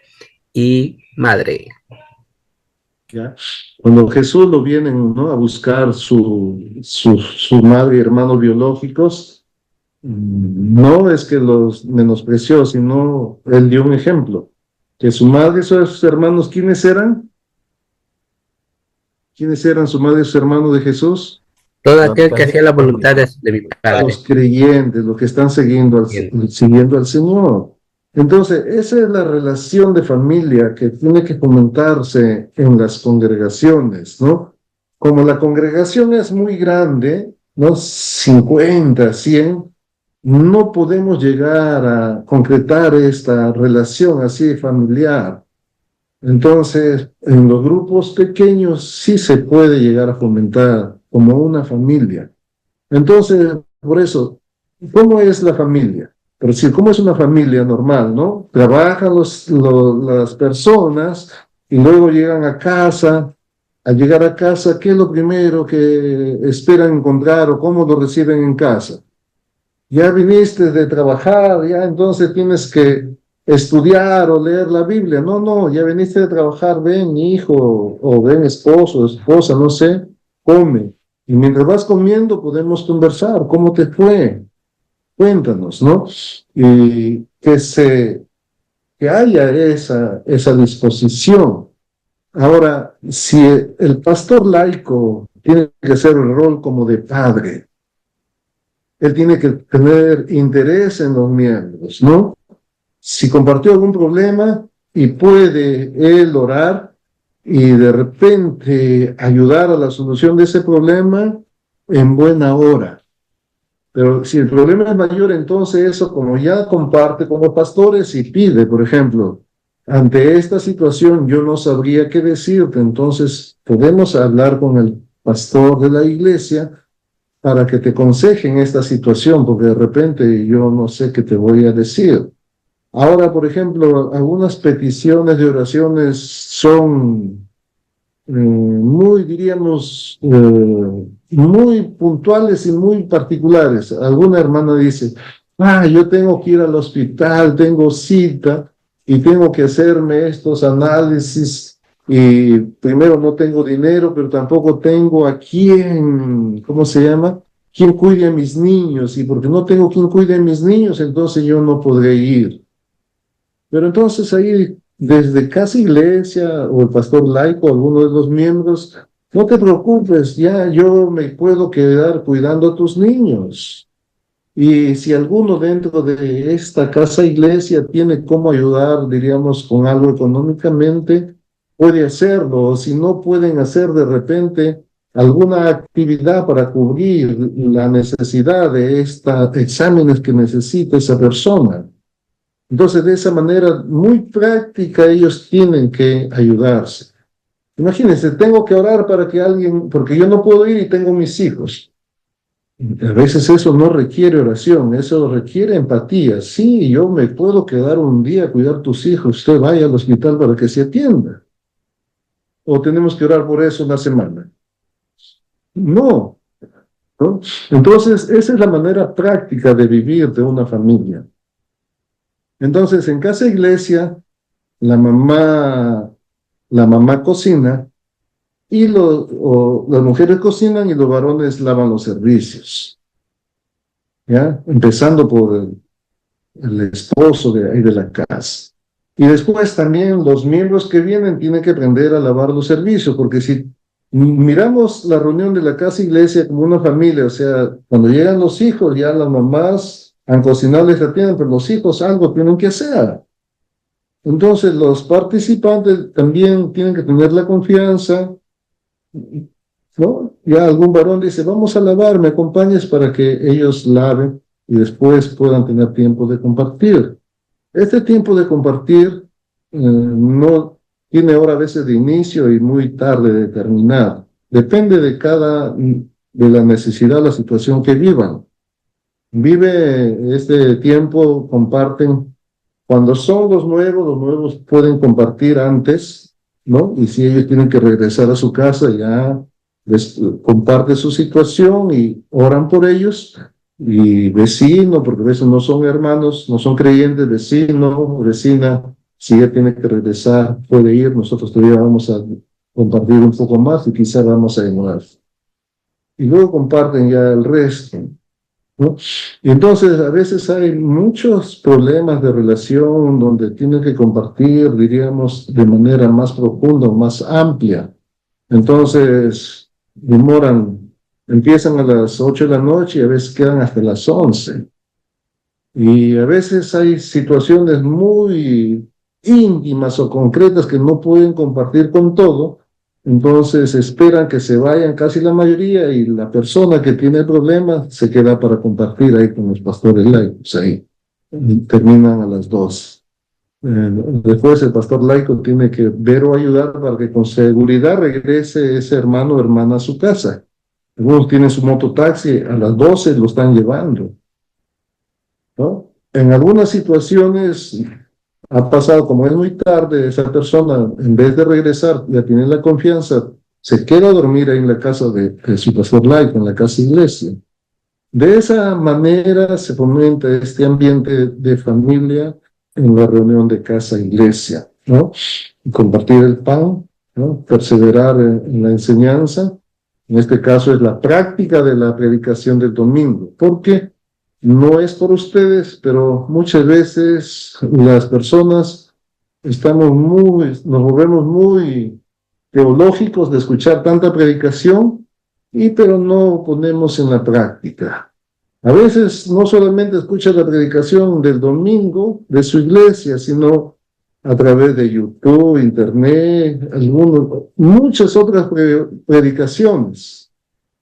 y madre. ¿Ya? Cuando Jesús lo vienen, ¿no?, a buscar su madre y hermanos biológicos, no es que los menospreció, sino él dio un ejemplo, que su madre y sus hermanos, ¿quiénes eran? ¿Quiénes eran su madre y sus hermanos de Jesús? Todo aquel que hacía la voluntad de mi Padre. Los creyentes, los que están siguiendo al Señor. Entonces, esa es la relación de familia que tiene que fomentarse en las congregaciones, ¿no? Como la congregación es muy grande, ¿no? 50, 100, no podemos llegar a concretar esta relación así familiar. Entonces, en los grupos pequeños sí se puede llegar a fomentar como una familia. Entonces, por eso, ¿cómo es la familia? Pero sí, ¿cómo es una familia normal, no? Trabajan las personas y luego llegan a casa. Al llegar a casa, ¿qué es lo primero que esperan encontrar o cómo lo reciben en casa? Ya viniste de trabajar, ya entonces tienes que estudiar o leer la Biblia. No, ya viniste de trabajar, ven hijo o ven esposo, esposa, no sé, come. Y mientras vas comiendo podemos conversar, ¿cómo te fue? Cuéntanos, ¿no? Y que haya esa disposición. Ahora, si el pastor laico tiene que hacer el rol como de padre, él tiene que tener interés en los miembros, ¿no? Si compartió algún problema y puede él orar y de repente ayudar a la solución de ese problema, en buena hora. Pero si el problema es mayor, entonces eso, como ya comparte como pastores y pide, por ejemplo, ante esta situación yo no sabría qué decirte, entonces podemos hablar con el pastor de la iglesia para que te aconseje en esta situación, porque de repente yo no sé qué te voy a decir. Ahora, por ejemplo, algunas peticiones de oraciones son muy, diríamos, muy puntuales y muy particulares. Alguna hermana dice, yo tengo que ir al hospital, tengo cita y tengo que hacerme estos análisis y primero no tengo dinero, pero tampoco tengo a quién, ¿cómo se llama? ¿Quién cuide a mis niños? Y porque no tengo quien cuide a mis niños, entonces yo no podré ir. Pero entonces ahí, desde Casa Iglesia o el pastor laico, alguno de los miembros, no te preocupes, ya yo me puedo quedar cuidando a tus niños. Y si alguno dentro de esta Casa Iglesia tiene cómo ayudar, diríamos, con algo económicamente, puede hacerlo. O si no pueden hacer de repente alguna actividad para cubrir la necesidad de estos exámenes que necesita esa persona. Entonces, de esa manera muy práctica, ellos tienen que ayudarse. Imagínense, tengo que orar para que alguien, porque yo no puedo ir y tengo mis hijos. A veces eso no requiere oración, eso requiere empatía. Sí, yo me puedo quedar un día a cuidar tus hijos, usted vaya al hospital para que se atienda. ¿O tenemos que orar por eso una semana? No, ¿no? Entonces, esa es la manera práctica de vivir de una familia. Entonces, en casa iglesia, la mamá cocina y las mujeres cocinan y los varones lavan los servicios. ¿Ya? Empezando por el esposo de ahí de la casa. Y después también los miembros que vienen tienen que aprender a lavar los servicios, porque si miramos la reunión de la casa iglesia como una familia, o sea, cuando llegan los hijos, ya las mamás han cocinado, les atienden, pero los hijos algo tienen que hacer. Entonces los participantes también tienen que tener la confianza, ¿no? Ya algún varón dice, vamos a lavar, me acompañes para que ellos laven y después puedan tener tiempo de compartir. Este tiempo de compartir no tiene hora a veces de inicio y muy tarde de terminar. Depende de la necesidad, la situación que vivan. Vive este tiempo, comparten. Cuando son los nuevos pueden compartir antes, ¿no? Y si ellos tienen que regresar a su casa, ya les comparte su situación y oran por ellos. Y vecino, porque a veces no son hermanos, no son creyentes, vecino, vecina, si ella tiene que regresar, puede ir, nosotros todavía vamos a compartir un poco más y quizá vamos a demorar. Y luego comparten ya el resto, ¿no? Y entonces a veces hay muchos problemas de relación donde tienen que compartir, diríamos, de manera más profunda, más amplia. Entonces empiezan a las 8 de la noche y a veces quedan hasta las 11. Y a veces hay situaciones muy íntimas o concretas que no pueden compartir con todo, entonces esperan que se vayan casi la mayoría y la persona que tiene el problema se queda para compartir ahí con los pastores laicos, ahí. Y terminan a las 2. Después el pastor laico tiene que ver o ayudar para que con seguridad regrese ese hermano o hermana a su casa. Algunos tienen su mototaxi, a las 12 lo están llevando, ¿no? En algunas situaciones ha pasado, como es muy tarde, esa persona, en vez de regresar, ya tiene la confianza, se queda a dormir ahí en la casa de su pastor laico, en la casa iglesia. De esa manera se fomenta este ambiente de familia en la reunión de casa iglesia, ¿no? Compartir el pan, ¿no? Perseverar en la enseñanza. En este caso es la práctica de la predicación del domingo, porque no es por ustedes, pero muchas veces las personas nos volvemos muy teológicos de escuchar tanta predicación, pero no ponemos en la práctica. A veces no solamente escucha la predicación del domingo de su iglesia, sino a través de YouTube, Internet, muchas otras predicaciones,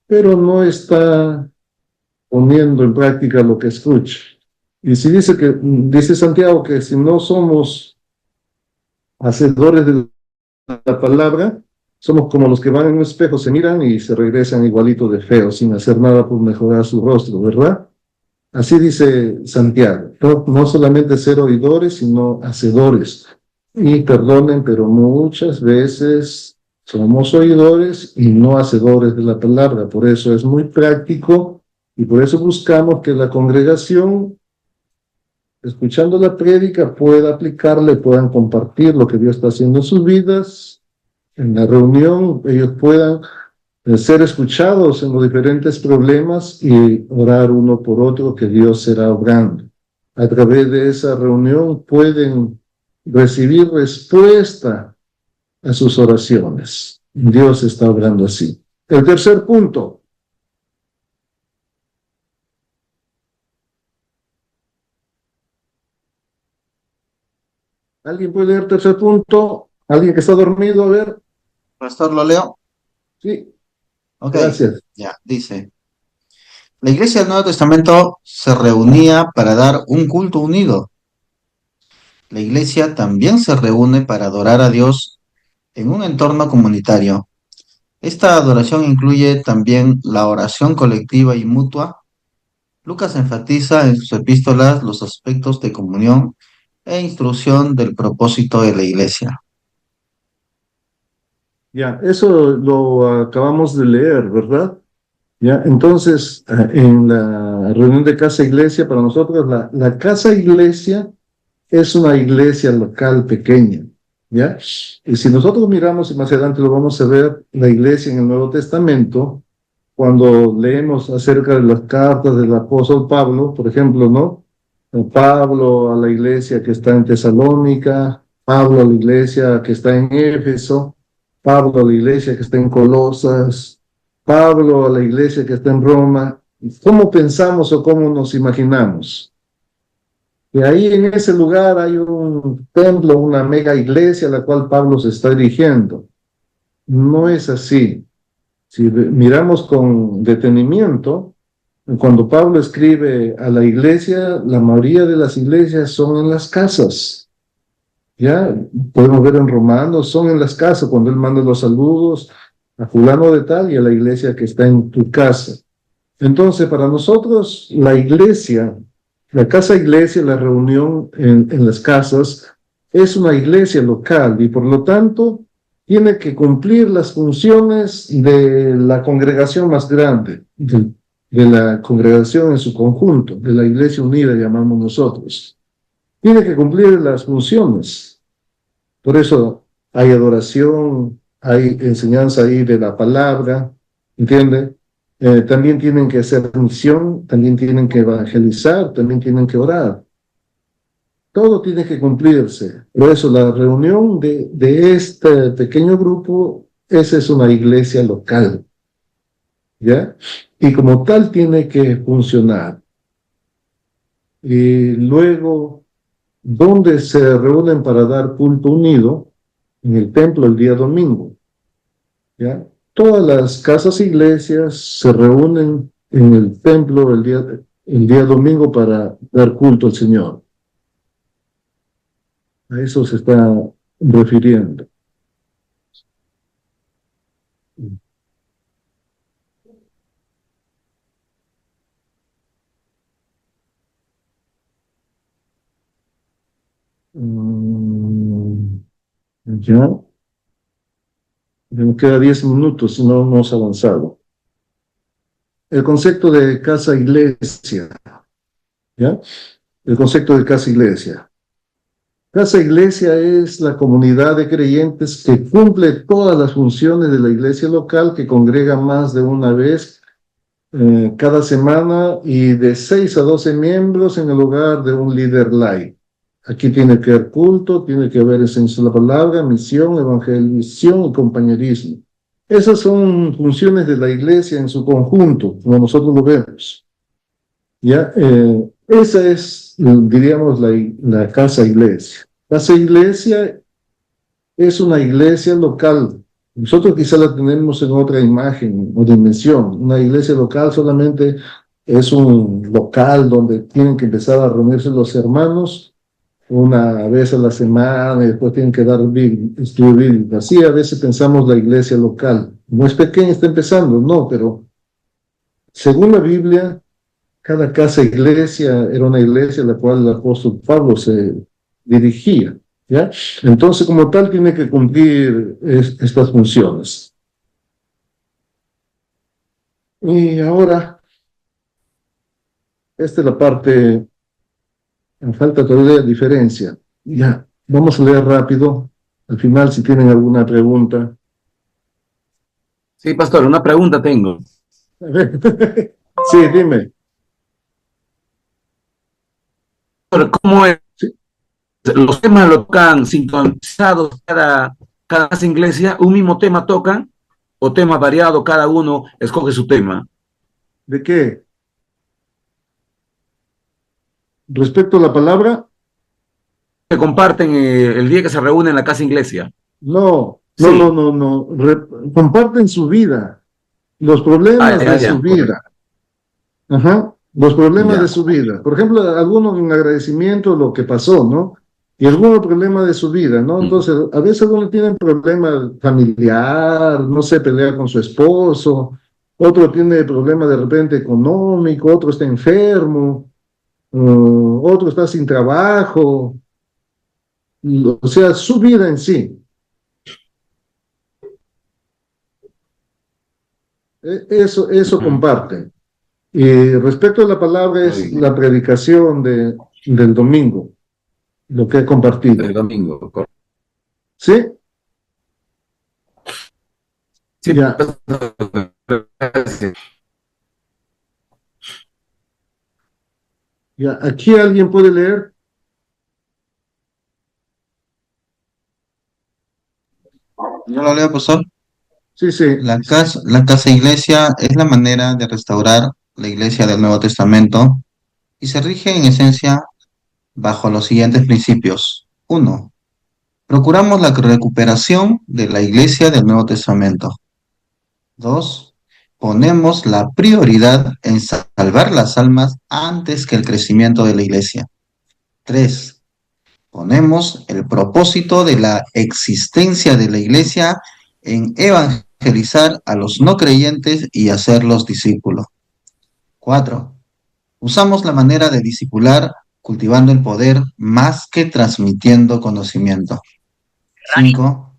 pero no está poniendo en práctica lo que escucha. Y si dice Santiago que si no somos hacedores de la palabra, somos como los que van en un espejo, se miran y se regresan igualito de feos, sin hacer nada por mejorar su rostro, ¿verdad? Así dice Santiago, no solamente ser oidores, sino hacedores. Y perdonen, pero muchas veces somos oidores y no hacedores de la palabra. Por eso es muy práctico y por eso buscamos que la congregación, escuchando la prédica, pueda aplicarle, puedan compartir lo que Dios está haciendo en sus vidas. En la reunión ellos puedan ser escuchados en los diferentes problemas y orar uno por otro, que Dios será obrando. A través de esa reunión pueden recibir respuesta a sus oraciones. Dios está obrando así. El tercer punto. ¿Alguien puede leer el tercer punto? ¿Alguien que está dormido? A ver. Pastor, ¿lo leo? Sí. Ok. Gracias. Ya, dice. La iglesia del Nuevo Testamento se reunía para dar un culto unido. La iglesia también se reúne para adorar a Dios en un entorno comunitario. Esta adoración incluye también la oración colectiva y mutua. Lucas enfatiza en sus epístolas los aspectos de comunión e instrucción del propósito de la iglesia. Ya, eso lo acabamos de leer, ¿verdad? Ya, entonces, en la reunión de casa iglesia, para nosotros la casa iglesia es una iglesia local pequeña, ¿ya? Y si nosotros miramos, y más adelante lo vamos a ver, la iglesia en el Nuevo Testamento, cuando leemos acerca de las cartas del apóstol Pablo, por ejemplo, ¿no? Pablo a la iglesia que está en Tesalónica, Pablo a la iglesia que está en Éfeso, Pablo a la iglesia que está en Colosas, Pablo a la iglesia que está en Roma. ¿Cómo pensamos o cómo nos imaginamos? Y ahí en ese lugar hay un templo, una mega iglesia a la cual Pablo se está dirigiendo. No es así. Si miramos con detenimiento, cuando Pablo escribe a la iglesia, la mayoría de las iglesias son en las casas. Ya podemos ver en Romanos, son en las casas, cuando él manda los saludos a fulano de tal y a la iglesia que está en tu casa. Entonces, para nosotros, la iglesia, la casa iglesia, la reunión en las casas, es una iglesia local y por lo tanto tiene que cumplir las funciones de la congregación más grande, de la congregación en su conjunto, de la iglesia unida, llamamos nosotros. Tiene que cumplir las funciones. Por eso hay adoración, hay enseñanza ahí de la palabra, ¿entiende? También tienen que hacer misión, también tienen que evangelizar, también tienen que orar. Todo tiene que cumplirse. Por eso la reunión de este pequeño grupo, esa es una iglesia local, ¿ya? Y como tal tiene que funcionar. Y luego, ¿dónde se reúnen para dar culto unido? En el templo el día domingo, ¿ya? Todas las casas e iglesias se reúnen en el templo el día domingo para dar culto al Señor. A eso se está refiriendo. Ya. Me queda 10 minutos, si no hemos avanzado. El concepto de casa-iglesia, ¿ya? El concepto de casa-iglesia. Casa-iglesia es la comunidad de creyentes que cumple todas las funciones de la iglesia local, que congrega más de una vez cada semana y de 6 a 12 miembros en el hogar de un líder laico. Aquí tiene que haber culto, tiene que haber enseñanza de la palabra, misión, evangelización y compañerismo. Esas son funciones de la iglesia en su conjunto, como nosotros lo vemos. ¿Ya? Esa es, diríamos, la casa iglesia. Casa iglesia es una iglesia local. Nosotros quizá la tenemos en otra imagen o dimensión. Una iglesia local solamente es un local donde tienen que empezar a reunirse los hermanos una vez a la semana y después tienen que dar estudio. Así a veces pensamos la iglesia local. No es pequeña, está empezando, no, pero según la Biblia, cada casa iglesia era una iglesia a la cual el apóstol Pablo se dirigía, ¿ya? Entonces, como tal, tiene que cumplir estas funciones. Y ahora, esta es la parte. Me falta todavía diferencia. Ya, vamos a leer rápido. Al final, si tienen alguna pregunta. Sí, pastor, una pregunta tengo. Sí, dime. ¿Cómo es? Sí. ¿Los temas lo tocan sintonizados cada iglesia? ¿Un mismo tema tocan? ¿O temas variados, cada uno escoge su tema? ¿De qué? Respecto a la palabra. ¿Se comparten el día que se reúnen en la casa iglesia? No. Sí. No. Comparten su vida, los problemas de su vida. Ajá, los problemas de su vida. Por ejemplo, algunos en agradecimiento a lo que pasó, ¿no? y algún problema de su vida, ¿no? Entonces, a veces uno tiene un problema familiar, no sé, pelea con su esposo, otro tiene problema de repente económico, otro está enfermo, otro está sin trabajo, o sea, su vida en sí. Eso comparten. Y respecto a la palabra es la predicación del domingo, lo que he compartido. El domingo, correcto. ¿Sí? Sí, Ya. gracias. Ya, aquí alguien puede leer. Yo lo leo, pastor. Sí, sí. La casa iglesia es la manera de restaurar la iglesia del Nuevo Testamento y se rige en esencia bajo los siguientes principios. 1. Procuramos la recuperación de la iglesia del Nuevo Testamento. 2. Ponemos la prioridad en salvar las almas antes que el crecimiento de la iglesia. 3. Ponemos el propósito de la existencia de la iglesia en evangelizar a los no creyentes y hacerlos discípulos. 4. Usamos la manera de discipular cultivando el poder más que transmitiendo conocimiento. 5.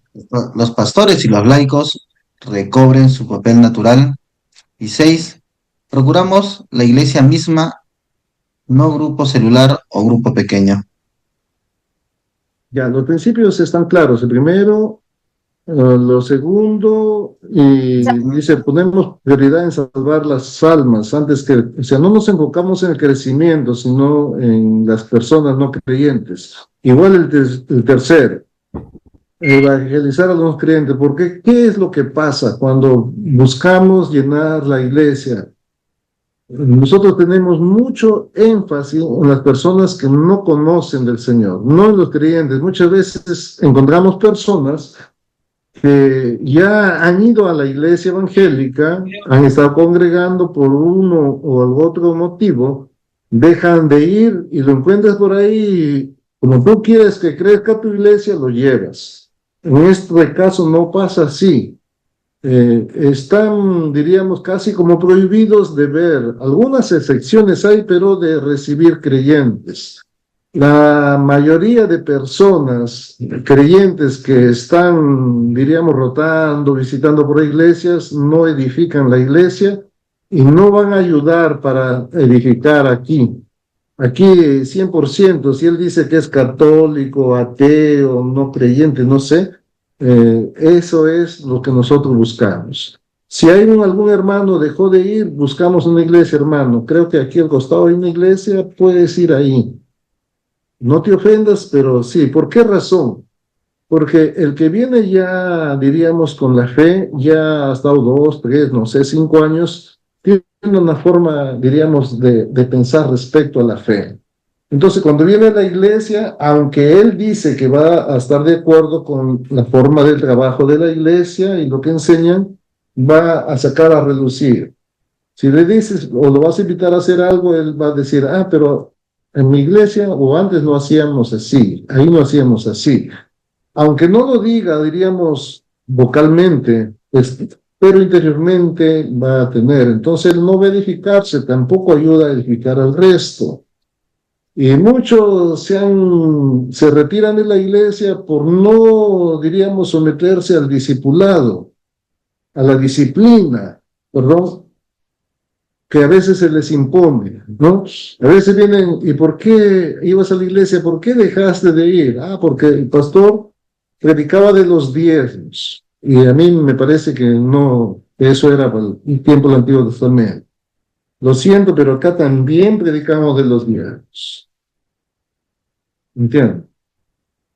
Los pastores y los laicos recobren su papel natural. Y 6. Procuramos la iglesia misma, no grupo celular o grupo pequeño. Ya, los principios están claros. El primero, lo segundo, y dice, ponemos prioridad en salvar las almas antes que, o sea, no nos enfocamos en el crecimiento, sino en las personas no creyentes. Igual el tercero, evangelizar a los no creyentes, porque ¿qué es lo que pasa cuando buscamos llenar la iglesia? Nosotros tenemos mucho énfasis en las personas que no conocen del Señor, no en los creyentes. Muchas veces encontramos personas que ya han ido a la iglesia evangélica, han estado congregando por uno o el otro motivo, dejan de ir y lo encuentras por ahí, como tú quieres que crezca tu iglesia, lo llevas. En este caso no pasa así. Están, diríamos, casi como prohibidos de ver. Algunas excepciones hay, pero de recibir creyentes. La mayoría de personas creyentes que están, diríamos, rotando, visitando por iglesias, no edifican la iglesia y no van a ayudar para edificar aquí. Aquí 100%, si él dice que es católico, ateo, no creyente, no sé, eso es lo que nosotros buscamos. Si hay algún hermano dejó de ir, buscamos una iglesia, hermano. Creo que aquí al costado hay una iglesia, puedes ir ahí. No te ofendas, pero sí. ¿Por qué razón? Porque el que viene ya, diríamos, con la fe, ya ha estado 2, 3, no sé, 5 años, tiene una forma, diríamos, de pensar respecto a la fe. Entonces, cuando viene a la iglesia, aunque él dice que va a estar de acuerdo con la forma del trabajo de la iglesia y lo que enseñan, va a sacar a relucir. Si le dices o lo vas a invitar a hacer algo, él va a decir, pero en mi iglesia o antes lo hacíamos así, ahí lo hacíamos así. Aunque no lo diga, diríamos, vocalmente, pero interiormente va a tener. Entonces, el no edificarse tampoco ayuda a edificar al resto. Y muchos se retiran de la iglesia por no, diríamos, someterse al discipulado, a la disciplina, perdón, que a veces se les impone, ¿no? A veces vienen, ¿y por qué ibas a la iglesia? ¿Por qué dejaste de ir? Porque el pastor predicaba de los diezmos, y a mí me parece que no, eso era para el tiempo del Antiguo Testamento. Lo siento, pero acá también predicamos de los diezmos. ¿Entienden?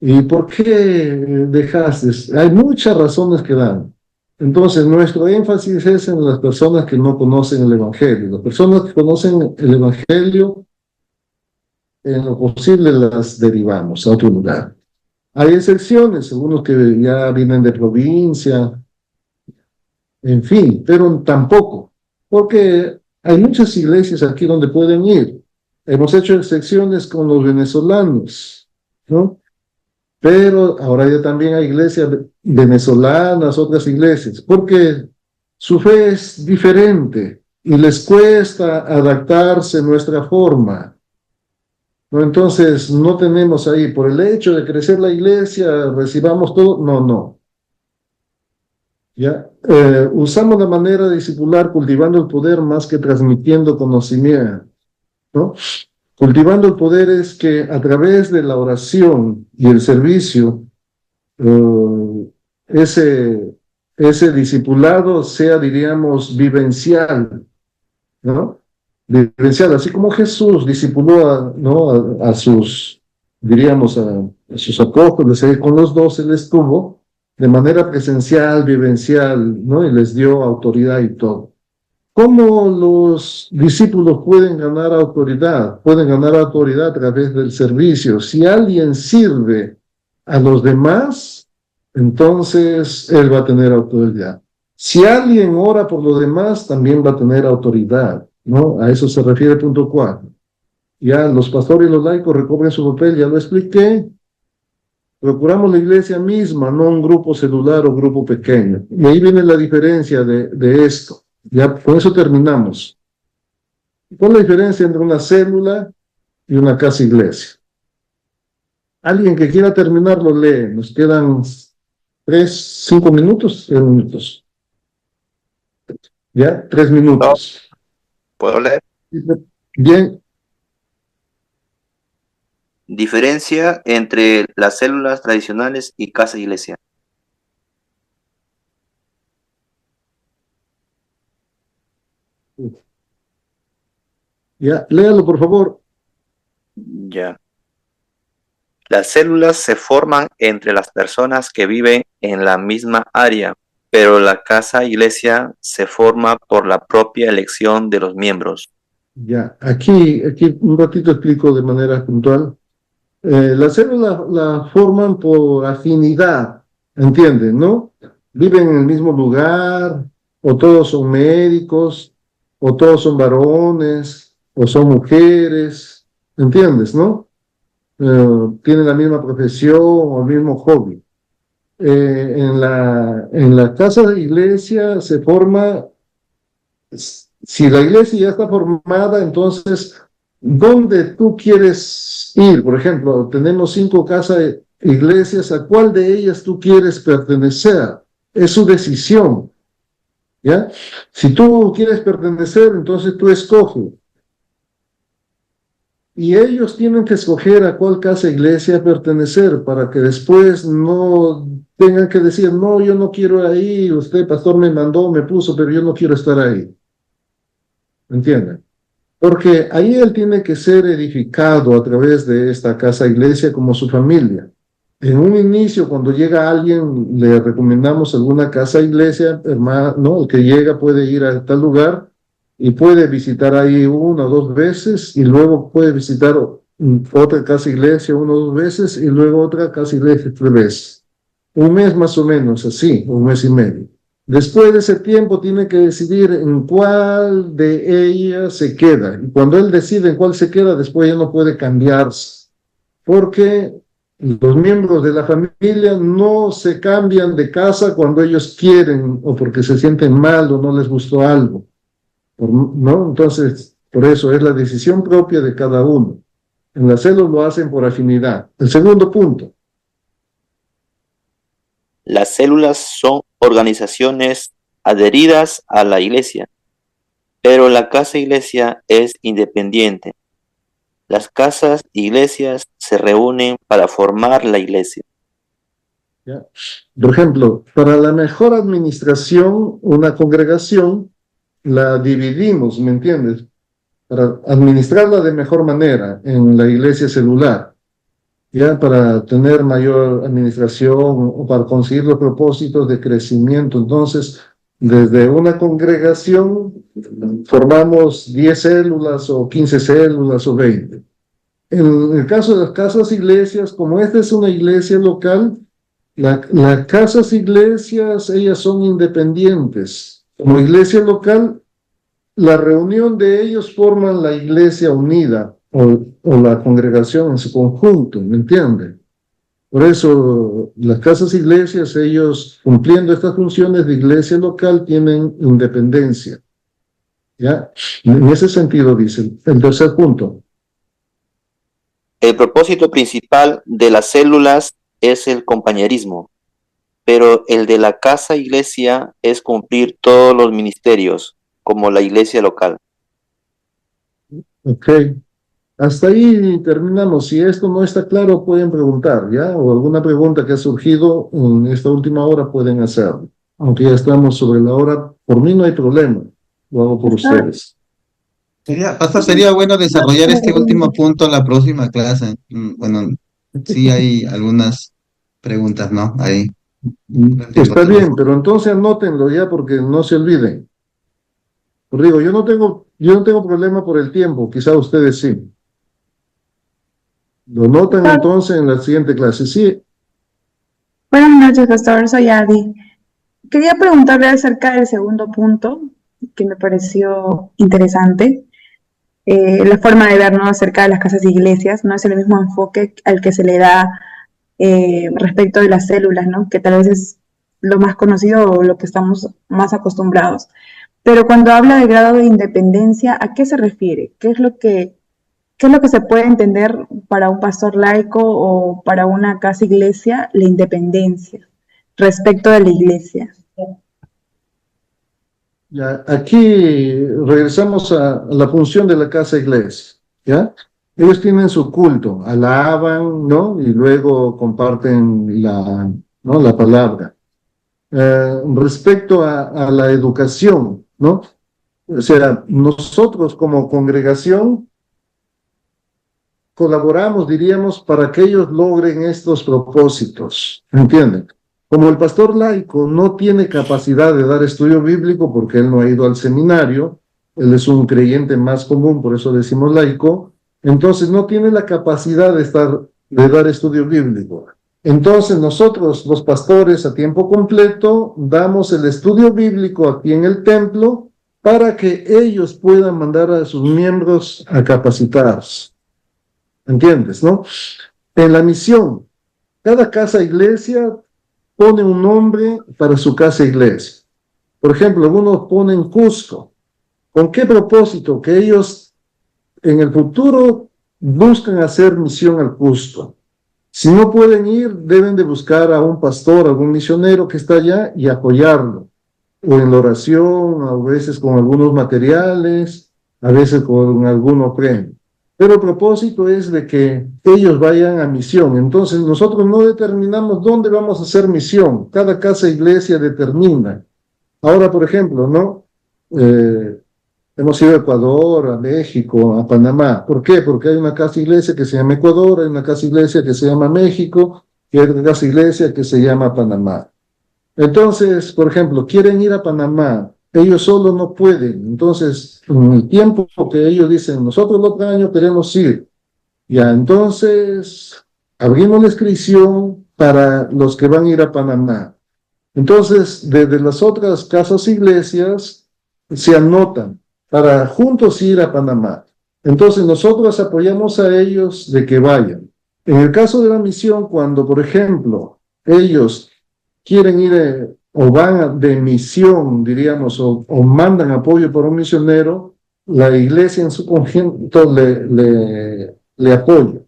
¿Y por qué dejaste? Hay muchas razones que dan. Entonces, nuestro énfasis es en las personas que no conocen el Evangelio. Las personas que conocen el Evangelio, en lo posible las derivamos a otro lugar. Hay excepciones, algunos que ya vienen de provincia, en fin, pero tampoco, porque hay muchas iglesias aquí donde pueden ir. Hemos hecho excepciones con los venezolanos, ¿no? pero ahora ya también hay iglesias venezolanas, otras iglesias, porque su fe es diferente y les cuesta adaptarse a nuestra forma, ¿no? Entonces, no tenemos ahí, por el hecho de crecer la iglesia, recibamos todo, no. ¿Ya? Usamos la manera de discipular cultivando el poder más que transmitiendo conocimiento, ¿no? Cultivando el poder es que a través de la oración y el servicio, ese discipulado sea, diríamos, vivencial, ¿no? Vivencial, así como Jesús discipuló ¿no? a sus, diríamos, a sus apóstoles, con los 12 él estuvo de manera presencial, vivencial, ¿no? Y les dio autoridad y todo. ¿Cómo los discípulos pueden ganar autoridad? Pueden ganar autoridad a través del servicio. Si alguien sirve a los demás, entonces él va a tener autoridad. Si alguien ora por los demás, también va a tener autoridad, ¿no? A eso se refiere el punto 4. Ya los pastores y los laicos recobran su papel, ya lo expliqué. Procuramos la iglesia misma, no un grupo celular o grupo pequeño. Y ahí viene la diferencia de esto. Ya con eso terminamos. ¿Cuál es la diferencia entre una célula y una casa iglesia? Alguien que quiera terminar lo lee. Nos quedan 5 minutos, 3 minutos. ¿Ya? 3 minutos. ¿Puedo leer? Bien. Diferencia entre las células tradicionales y casa iglesia. Ya, léalo por favor. Ya. Las células se forman entre las personas que viven en la misma área, pero la casa iglesia se forma por la propia elección de los miembros. Ya, aquí un ratito explico de manera puntual. Las células la forman por afinidad, ¿entienden, no? Viven en el mismo lugar, o todos son médicos, o todos son varones, o son mujeres, ¿entiendes, no? Tienen la misma profesión o el mismo hobby. En la casa de iglesia se forma, si la iglesia ya está formada, entonces, ¿dónde tú quieres ir? Por ejemplo, tenemos 5 casas iglesias, ¿a cuál de ellas tú quieres pertenecer? Es su decisión, ¿ya? Si tú quieres pertenecer, entonces tú escoges. Y ellos tienen que escoger a cuál casa iglesia pertenecer para que después no tengan que decir, no, yo no quiero ahí, usted, pastor, me mandó, me puso, pero yo no quiero estar ahí. ¿Entienden? Porque ahí él tiene que ser edificado a través de esta casa iglesia como su familia. En un inicio, cuando llega alguien, le recomendamos alguna casa iglesia, hermano, ¿no? El que llega puede ir a tal lugar y puede visitar ahí 1 o 2 veces y luego puede visitar otra casa iglesia 1 o 2 veces y luego otra casa iglesia 3 veces. Un mes más o menos, así, 1 mes y medio. Después de ese tiempo tiene que decidir en cuál de ellas se queda. Y cuando él decide en cuál se queda, después ya no puede cambiarse. Porque los miembros de la familia no se cambian de casa cuando ellos quieren o porque se sienten mal o no les gustó algo, ¿no? Entonces, por eso es la decisión propia de cada uno. En la célula lo hacen por afinidad. El segundo punto. Las células son organizaciones adheridas a la iglesia, pero la casa iglesia es independiente. Las casas iglesias se reúnen para formar la iglesia. ¿Ya? Por ejemplo, para la mejor administración, una congregación la dividimos, ¿me entiendes? Para administrarla de mejor manera en la iglesia celular, ya para tener mayor administración o para conseguir los propósitos de crecimiento. Entonces, desde una congregación formamos 10 células o 15 células o 20. En el caso de las casas iglesias, como esta es una iglesia local, las casas iglesias, ellas son independientes. Como iglesia local, la reunión de ellos forman la iglesia unida o la congregación en su conjunto, ¿me entienden? Por eso, las casas iglesias, ellos cumpliendo estas funciones de iglesia local, tienen independencia. ¿Ya? En ese sentido, dice el tercer punto. El propósito principal de las células es el compañerismo, pero el de la casa iglesia es cumplir todos los ministerios, como la iglesia local. Ok. Hasta ahí terminamos. Si esto no está claro, pueden preguntar, ¿ya? O alguna pregunta que ha surgido en esta última hora pueden hacerlo. Aunque ya estamos sobre la hora, por mí no hay problema. Lo hago por ustedes. Sería bueno desarrollar este último punto en la próxima clase. Bueno, sí hay algunas preguntas, ¿no? Ahí. Está bien, pero entonces anótenlo ya porque no se olviden. Os digo, yo no tengo problema por el tiempo, quizá ustedes sí. Lo notan entonces en la siguiente clase, sí. Buenas noches, pastor. Soy Adi. Quería preguntarle acerca del segundo punto, que me pareció interesante. La forma de ver, ¿no?, acerca de las casas e iglesias, no es el mismo enfoque al que se le da respecto de las células, ¿no?, que tal vez es lo más conocido o lo que estamos más acostumbrados. Pero cuando habla de grado de independencia, ¿a qué se refiere? ¿Qué es lo que se puede entender para un pastor laico o para una casa iglesia, la independencia respecto de la iglesia? Ya, aquí regresamos a la función de la casa iglesia, ¿ya? Ellos tienen su culto, alaban, ¿no? Y luego comparten ¿no?, la palabra. Respecto a la educación, ¿no? O sea, nosotros como congregación colaboramos, diríamos, para que ellos logren estos propósitos, ¿entienden? Como el pastor laico no tiene capacidad de dar estudio bíblico porque él no ha ido al seminario, él es un creyente más común, por eso decimos laico, entonces no tiene la capacidad de dar estudio bíblico. Entonces nosotros, los pastores a tiempo completo, damos el estudio bíblico aquí en el templo para que ellos puedan mandar a sus miembros a capacitarse. ¿Entiendes, no? En la misión, cada casa iglesia pone un nombre para su casa iglesia. Por ejemplo, algunos ponen Cusco. ¿Con qué propósito? Que ellos en el futuro buscan hacer misión al Cusco. Si no pueden ir, deben de buscar a un pastor, algún misionero que está allá y apoyarlo. O en la oración, a veces con algunos materiales, a veces con algún ofrenda. Pero el propósito es de que ellos vayan a misión. Entonces nosotros no determinamos dónde vamos a hacer misión. Cada casa iglesia determina. Ahora, por ejemplo, ¿no? Hemos ido a Ecuador, a México, a Panamá. ¿Por qué? Porque hay una casa iglesia que se llama Ecuador, hay una casa iglesia que se llama México, y hay una casa iglesia que se llama Panamá. Entonces, por ejemplo, quieren ir a Panamá, ellos solos no pueden. Entonces, en el tiempo que ellos dicen, nosotros el otro año queremos ir, ya, entonces abrimos la inscripción para los que van a ir a Panamá. Entonces, desde las otras casas iglesias se anotan para juntos ir a Panamá. Entonces, nosotros apoyamos a ellos de que vayan. En el caso de la misión, cuando, por ejemplo, ellos quieren ir o van de misión, diríamos, o mandan apoyo por un misionero, la iglesia en su conjunto le apoya.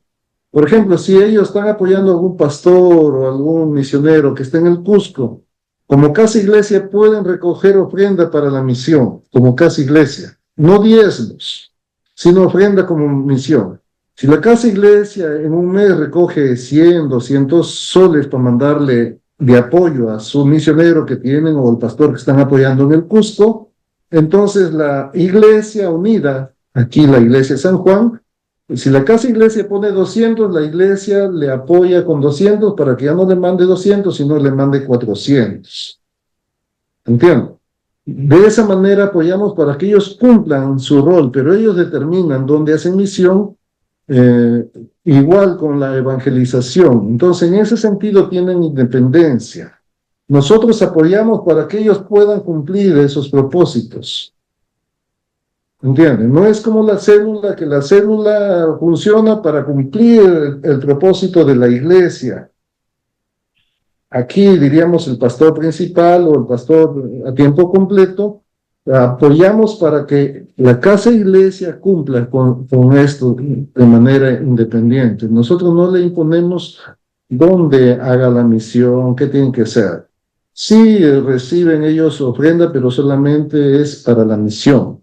Por ejemplo, si ellos están apoyando a algún pastor o algún misionero que esté en el Cusco, como casa iglesia pueden recoger ofrenda para la misión, como casa iglesia, no diezmos, sino ofrenda como misión. Si la casa iglesia en un mes recoge 100, 200 soles para mandarle de apoyo a su misionero que tienen o el pastor que están apoyando en el Cusco, entonces la iglesia unida, aquí la iglesia de San Juan, si la casa iglesia pone 200, la iglesia le apoya con 200 para que ya no le mande 200, sino le mande 400. ¿Entienden? De esa manera apoyamos para que ellos cumplan su rol, pero ellos determinan dónde hacen misión, igual con la evangelización. Entonces, en ese sentido tienen independencia. Nosotros apoyamos para que ellos puedan cumplir esos propósitos. ¿Entienden? No es como la célula, que la célula funciona para cumplir el propósito de la iglesia. aquí diríamos el pastor principal o el pastor a tiempo completo, apoyamos para que la casa iglesia cumpla con esto de manera independiente. Nosotros no le imponemos dónde haga la misión, qué tienen que hacer. Sí, reciben ellos ofrenda, pero solamente es para la misión.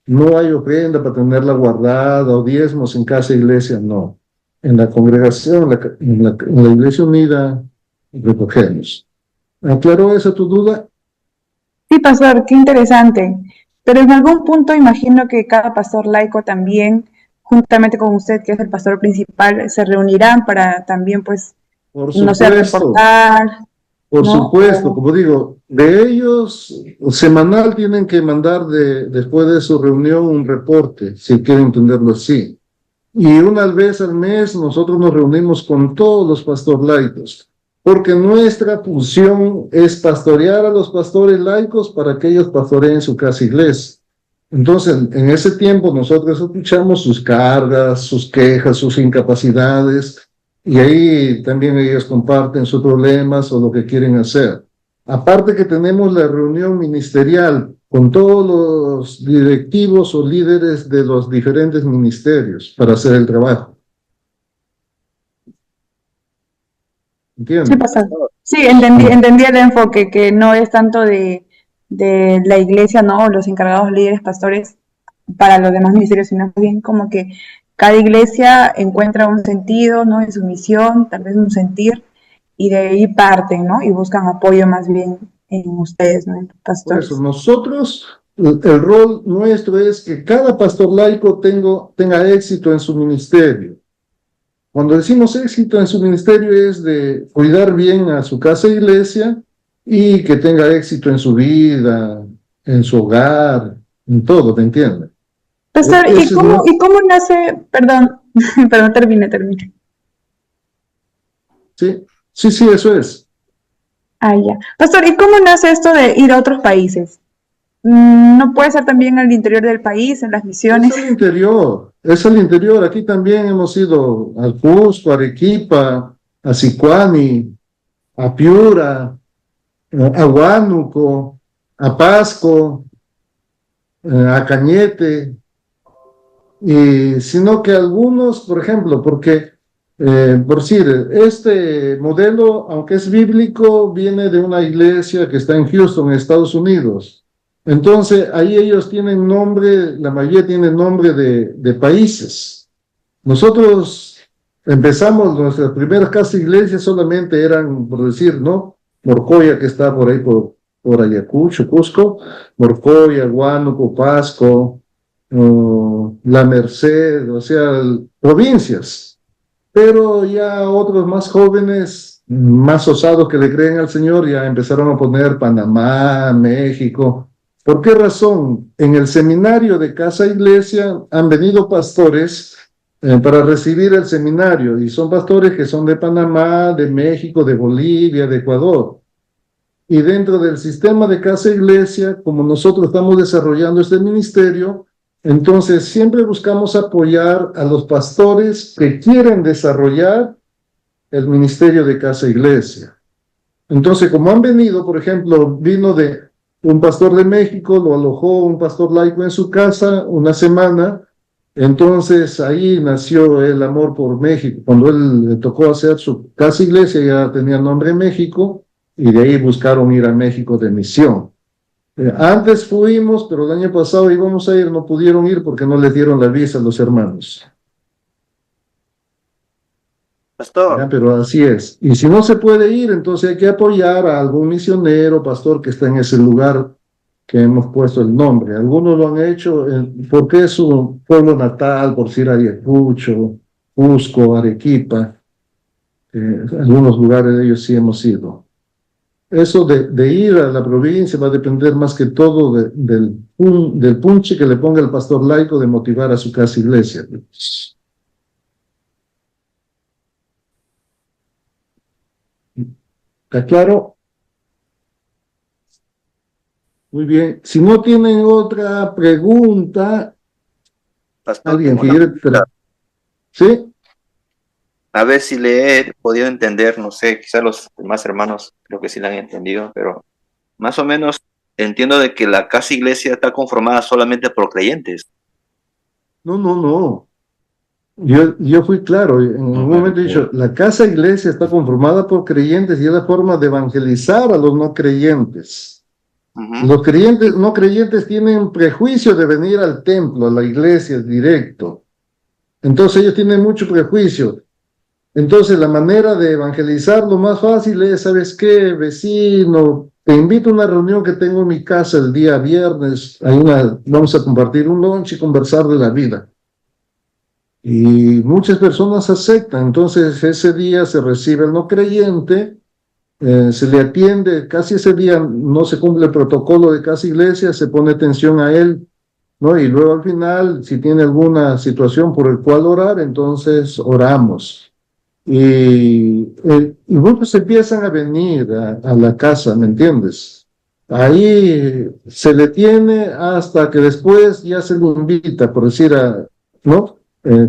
No hay ofrenda para tenerla guardada o diezmos en casa iglesia, no. En la congregación, en la iglesia unida, recogemos. ¿Aclaró esa tu duda? Sí, pastor, qué interesante. Pero en algún punto imagino que cada pastor laico también, juntamente con usted, que es el pastor principal, se reunirán para también, pues, Por no sé, supuesto. reportar. Por ¿no? supuesto, como digo, de ellos semanal tienen que mandar después de su reunión un reporte, si quieren entenderlo así. Y una vez al mes nosotros nos reunimos con todos los pastores laicos, porque nuestra función es pastorear a los pastores laicos para que ellos pastoreen su casa iglesia. Entonces, en ese tiempo nosotros escuchamos sus cargas, sus quejas, sus incapacidades, y ahí también ellos comparten sus problemas o lo que quieren hacer. Aparte que tenemos la reunión ministerial con todos los directivos o líderes de los diferentes ministerios para hacer el trabajo. ¿Entiendes? Sí, pastor. Sí, entendí el enfoque, que no es tanto de la iglesia, ¿no? O los encargados líderes, pastores, para los demás ministerios, sino más bien como que cada iglesia encuentra un sentido, ¿no? En su misión, tal vez un sentir, y de ahí parten, ¿no? Y buscan apoyo más bien en ustedes, ¿no? En los Por pastores. eso, nosotros, el rol nuestro es que cada pastor laico tenga éxito en su ministerio. Cuando decimos éxito en su ministerio es de cuidar bien a su casa e iglesia y que tenga éxito en su vida, en su hogar, en todo, ¿te entiendes? Pastor, Ese ¿y es cómo nace, perdón, termine? Sí, eso es. Ah, ya. Pastor, ¿y cómo nace esto de ir a otros países? ¿No puede ser también al interior del país, en las misiones? Es al interior. Aquí también hemos ido al Cusco, a Arequipa, a Sicuani, a Piura, a Huánuco, a Pasco, a Cañete, y sino que algunos, por ejemplo, porque, por decir, este modelo, aunque es bíblico, viene de una iglesia que está en Houston, en Estados Unidos. Entonces, ahí ellos tienen nombre, la mayoría tienen nombre de países. Nosotros empezamos, nuestras primeras casas iglesias solamente eran, por decir, ¿no? Morcoya, que está por ahí, por Ayacucho, Cusco, Morcoya, Huánuco, Pasco, La Merced, o sea, provincias. Pero ya otros más jóvenes, más osados que le creen al Señor, ya empezaron a poner Panamá, México. ¿Por qué razón? En el seminario de Casa Iglesia han venido pastores para recibir el seminario, y son pastores que son de Panamá, de México, de Bolivia, de Ecuador. Y dentro del sistema de Casa Iglesia, como nosotros estamos desarrollando este ministerio, entonces siempre buscamos apoyar a los pastores que quieren desarrollar el ministerio de Casa Iglesia. Entonces, como han venido, por ejemplo, vino de un pastor de México, lo alojó un pastor laico en su casa una semana. Entonces ahí nació el amor por México. Cuando él le tocó hacer su casa iglesia, ya tenía nombre México, y de ahí buscaron ir a México de misión. Antes fuimos, pero el año pasado íbamos a ir, no pudieron ir porque no les dieron la visa a los hermanos. Pastor. Ya, pero así es. Y si no se puede ir, entonces hay que apoyar a algún misionero, pastor que está en ese lugar que hemos puesto el nombre. Algunos lo han hecho porque es su pueblo natal, por decir Ayacucho, Cusco, Arequipa. Algunos lugares de ellos sí hemos ido. Eso de ir a la provincia va a depender más que todo del punche que le ponga el pastor laico de motivar a su casa iglesia. ¿Está claro? Muy bien. Si no tienen otra pregunta, Pastor, alguien tengo una quiere. pregunta. ¿Sí? a ver si le he podido entender, no sé, quizás los demás hermanos creo que sí la han entendido, pero más o menos entiendo de que la casa iglesia está conformada solamente por creyentes. No, no, no. Yo fui claro, en un momento he dicho, la casa iglesia está conformada por creyentes y es la forma de evangelizar a los no creyentes. Los creyentes, no creyentes tienen prejuicio de venir al templo, a la iglesia directo. Entonces ellos tienen mucho prejuicio. Entonces la manera de evangelizar lo más fácil es, ¿sabes qué, vecino? Te invito a una reunión que tengo en mi casa el día viernes. Vamos a compartir un lunch y conversar de la vida. Y muchas personas aceptan. Entonces ese día se recibe el no creyente, se le atiende, casi ese día no se cumple el protocolo de casa iglesia, se pone atención a él, ¿no? Y luego al final, si tiene alguna situación por el cual orar, entonces oramos. Y muchos empiezan a venir a la casa, ¿me entiendes? Ahí se le tiene hasta que después ya se lo invita, por decir, ¿no?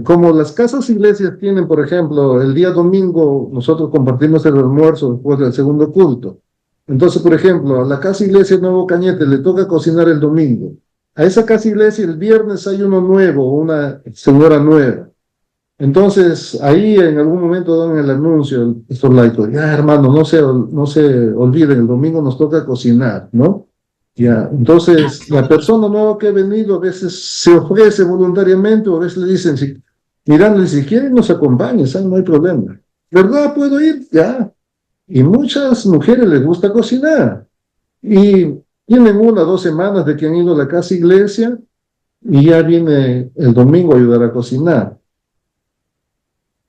Como las casas iglesias tienen, por ejemplo, el día domingo nosotros compartimos el almuerzo después del segundo culto. Entonces, por ejemplo, a la casa iglesia Nuevo Cañete le toca cocinar el domingo. A esa casa iglesia el viernes hay uno nuevo, una señora nueva. Entonces, ahí en algún momento dan el anuncio, estos laicos, ya hermano, no se olviden, el domingo nos toca cocinar, ¿no? Ya, entonces la persona nueva que ha venido a veces se ofrece voluntariamente o a veces le dicen, mirándole, si quieren nos acompañes, no hay problema. ¿Verdad? ¿Puedo ir? Ya. Y muchas mujeres les gusta cocinar. Y tienen 1 o 2 semanas de que han ido a la casa iglesia y ya viene el domingo a ayudar a cocinar.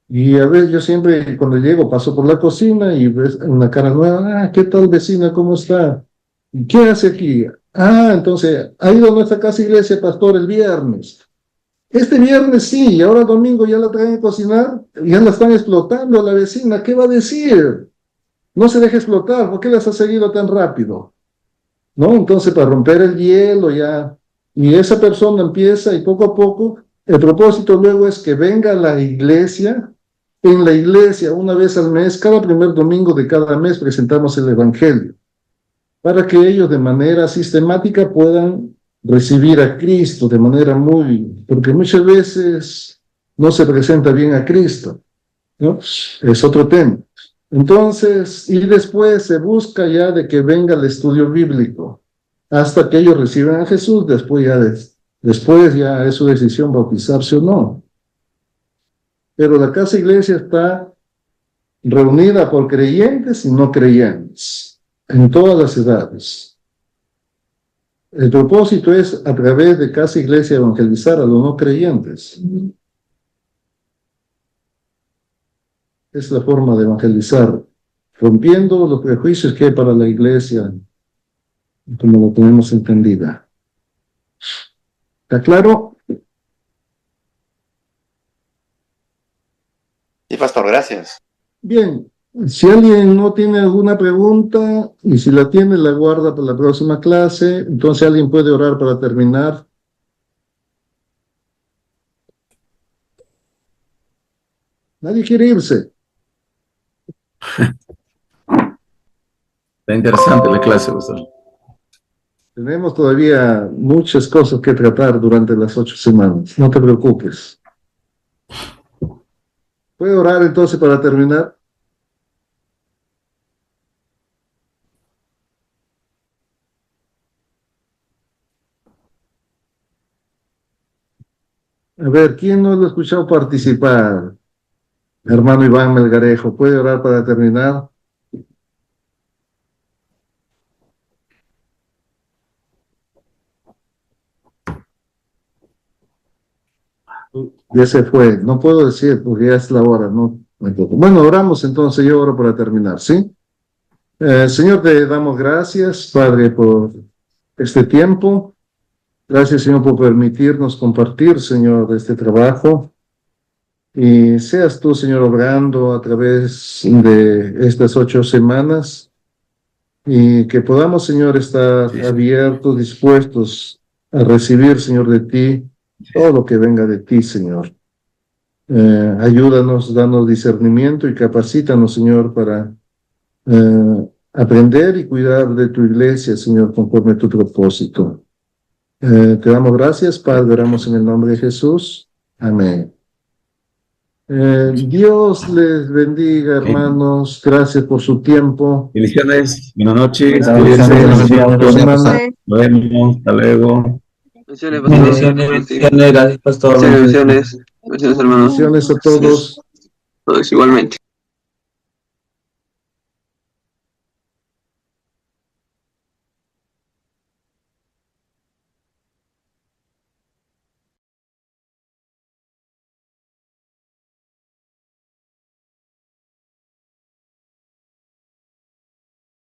Y a ver, yo siempre cuando llego paso por la cocina y ves una cara nueva, ¿qué tal vecina? ¿Cómo está? ¿Qué hace aquí? Entonces, ha ido a nuestra casa iglesia, pastor, el viernes. Este viernes sí, y ahora domingo ya la traen a cocinar, ya la están explotando a la vecina. ¿Qué va a decir? No se deje explotar, ¿por qué las ha seguido tan rápido? ¿No? Entonces, para romper el hielo ya, y esa persona empieza y poco a poco, el propósito luego es que venga a la iglesia. En la iglesia, una vez al mes, cada primer domingo de cada mes presentamos el evangelio, para que ellos de manera sistemática puedan recibir a Cristo de manera porque muchas veces no se presenta bien a Cristo, ¿no? Es otro tema. Entonces, y después se busca ya de que venga el estudio bíblico, hasta que ellos reciban a Jesús, después ya es su decisión bautizarse o no. Pero la casa iglesia está reunida por creyentes y no creyentes, en todas las edades. El propósito es, a través de casa iglesia, evangelizar a los no creyentes. Es la forma de evangelizar, rompiendo los prejuicios que hay para la iglesia, como lo tenemos entendida. ¿Está claro? Sí, pastor, gracias. Bien. Si alguien no tiene alguna pregunta, y si la tiene, la guarda para la próxima clase, entonces alguien puede orar para terminar. Nadie quiere irse. Está interesante la clase, pastor. Tenemos todavía muchas cosas que tratar durante las 8 semanas. No te preocupes. ¿Puede orar entonces para terminar? A ver, ¿quién no lo ha escuchado participar? Hermano Iván Melgarejo, ¿puede orar para terminar? Ya se fue, no puedo decir porque ya es la hora, ¿no? Bueno, oramos entonces, yo oro para terminar, ¿sí? Señor, te damos gracias, Padre, por este tiempo. Gracias, Señor, por permitirnos compartir, Señor, este trabajo. Y seas tú, Señor, obrando a través de estas 8 semanas y que podamos, Señor, estar abiertos, dispuestos a recibir, Señor, de ti todo lo que venga de ti, Señor. Ayúdanos, danos discernimiento y capacítanos, Señor, para aprender y cuidar de tu iglesia, Señor, conforme a tu propósito. Te damos gracias, Padre, oramos en el nombre de Jesús. Amén. Dios les bendiga, hermanos. Gracias por su tiempo. Bendiciones, buenas noches. Hermanos. Nos vemos, hasta luego. Bendiciones, pastor. Bendiciones, gracias, pastor. Bendiciones, bendiciones, hermanos. Bendiciones a todos. Todos igualmente.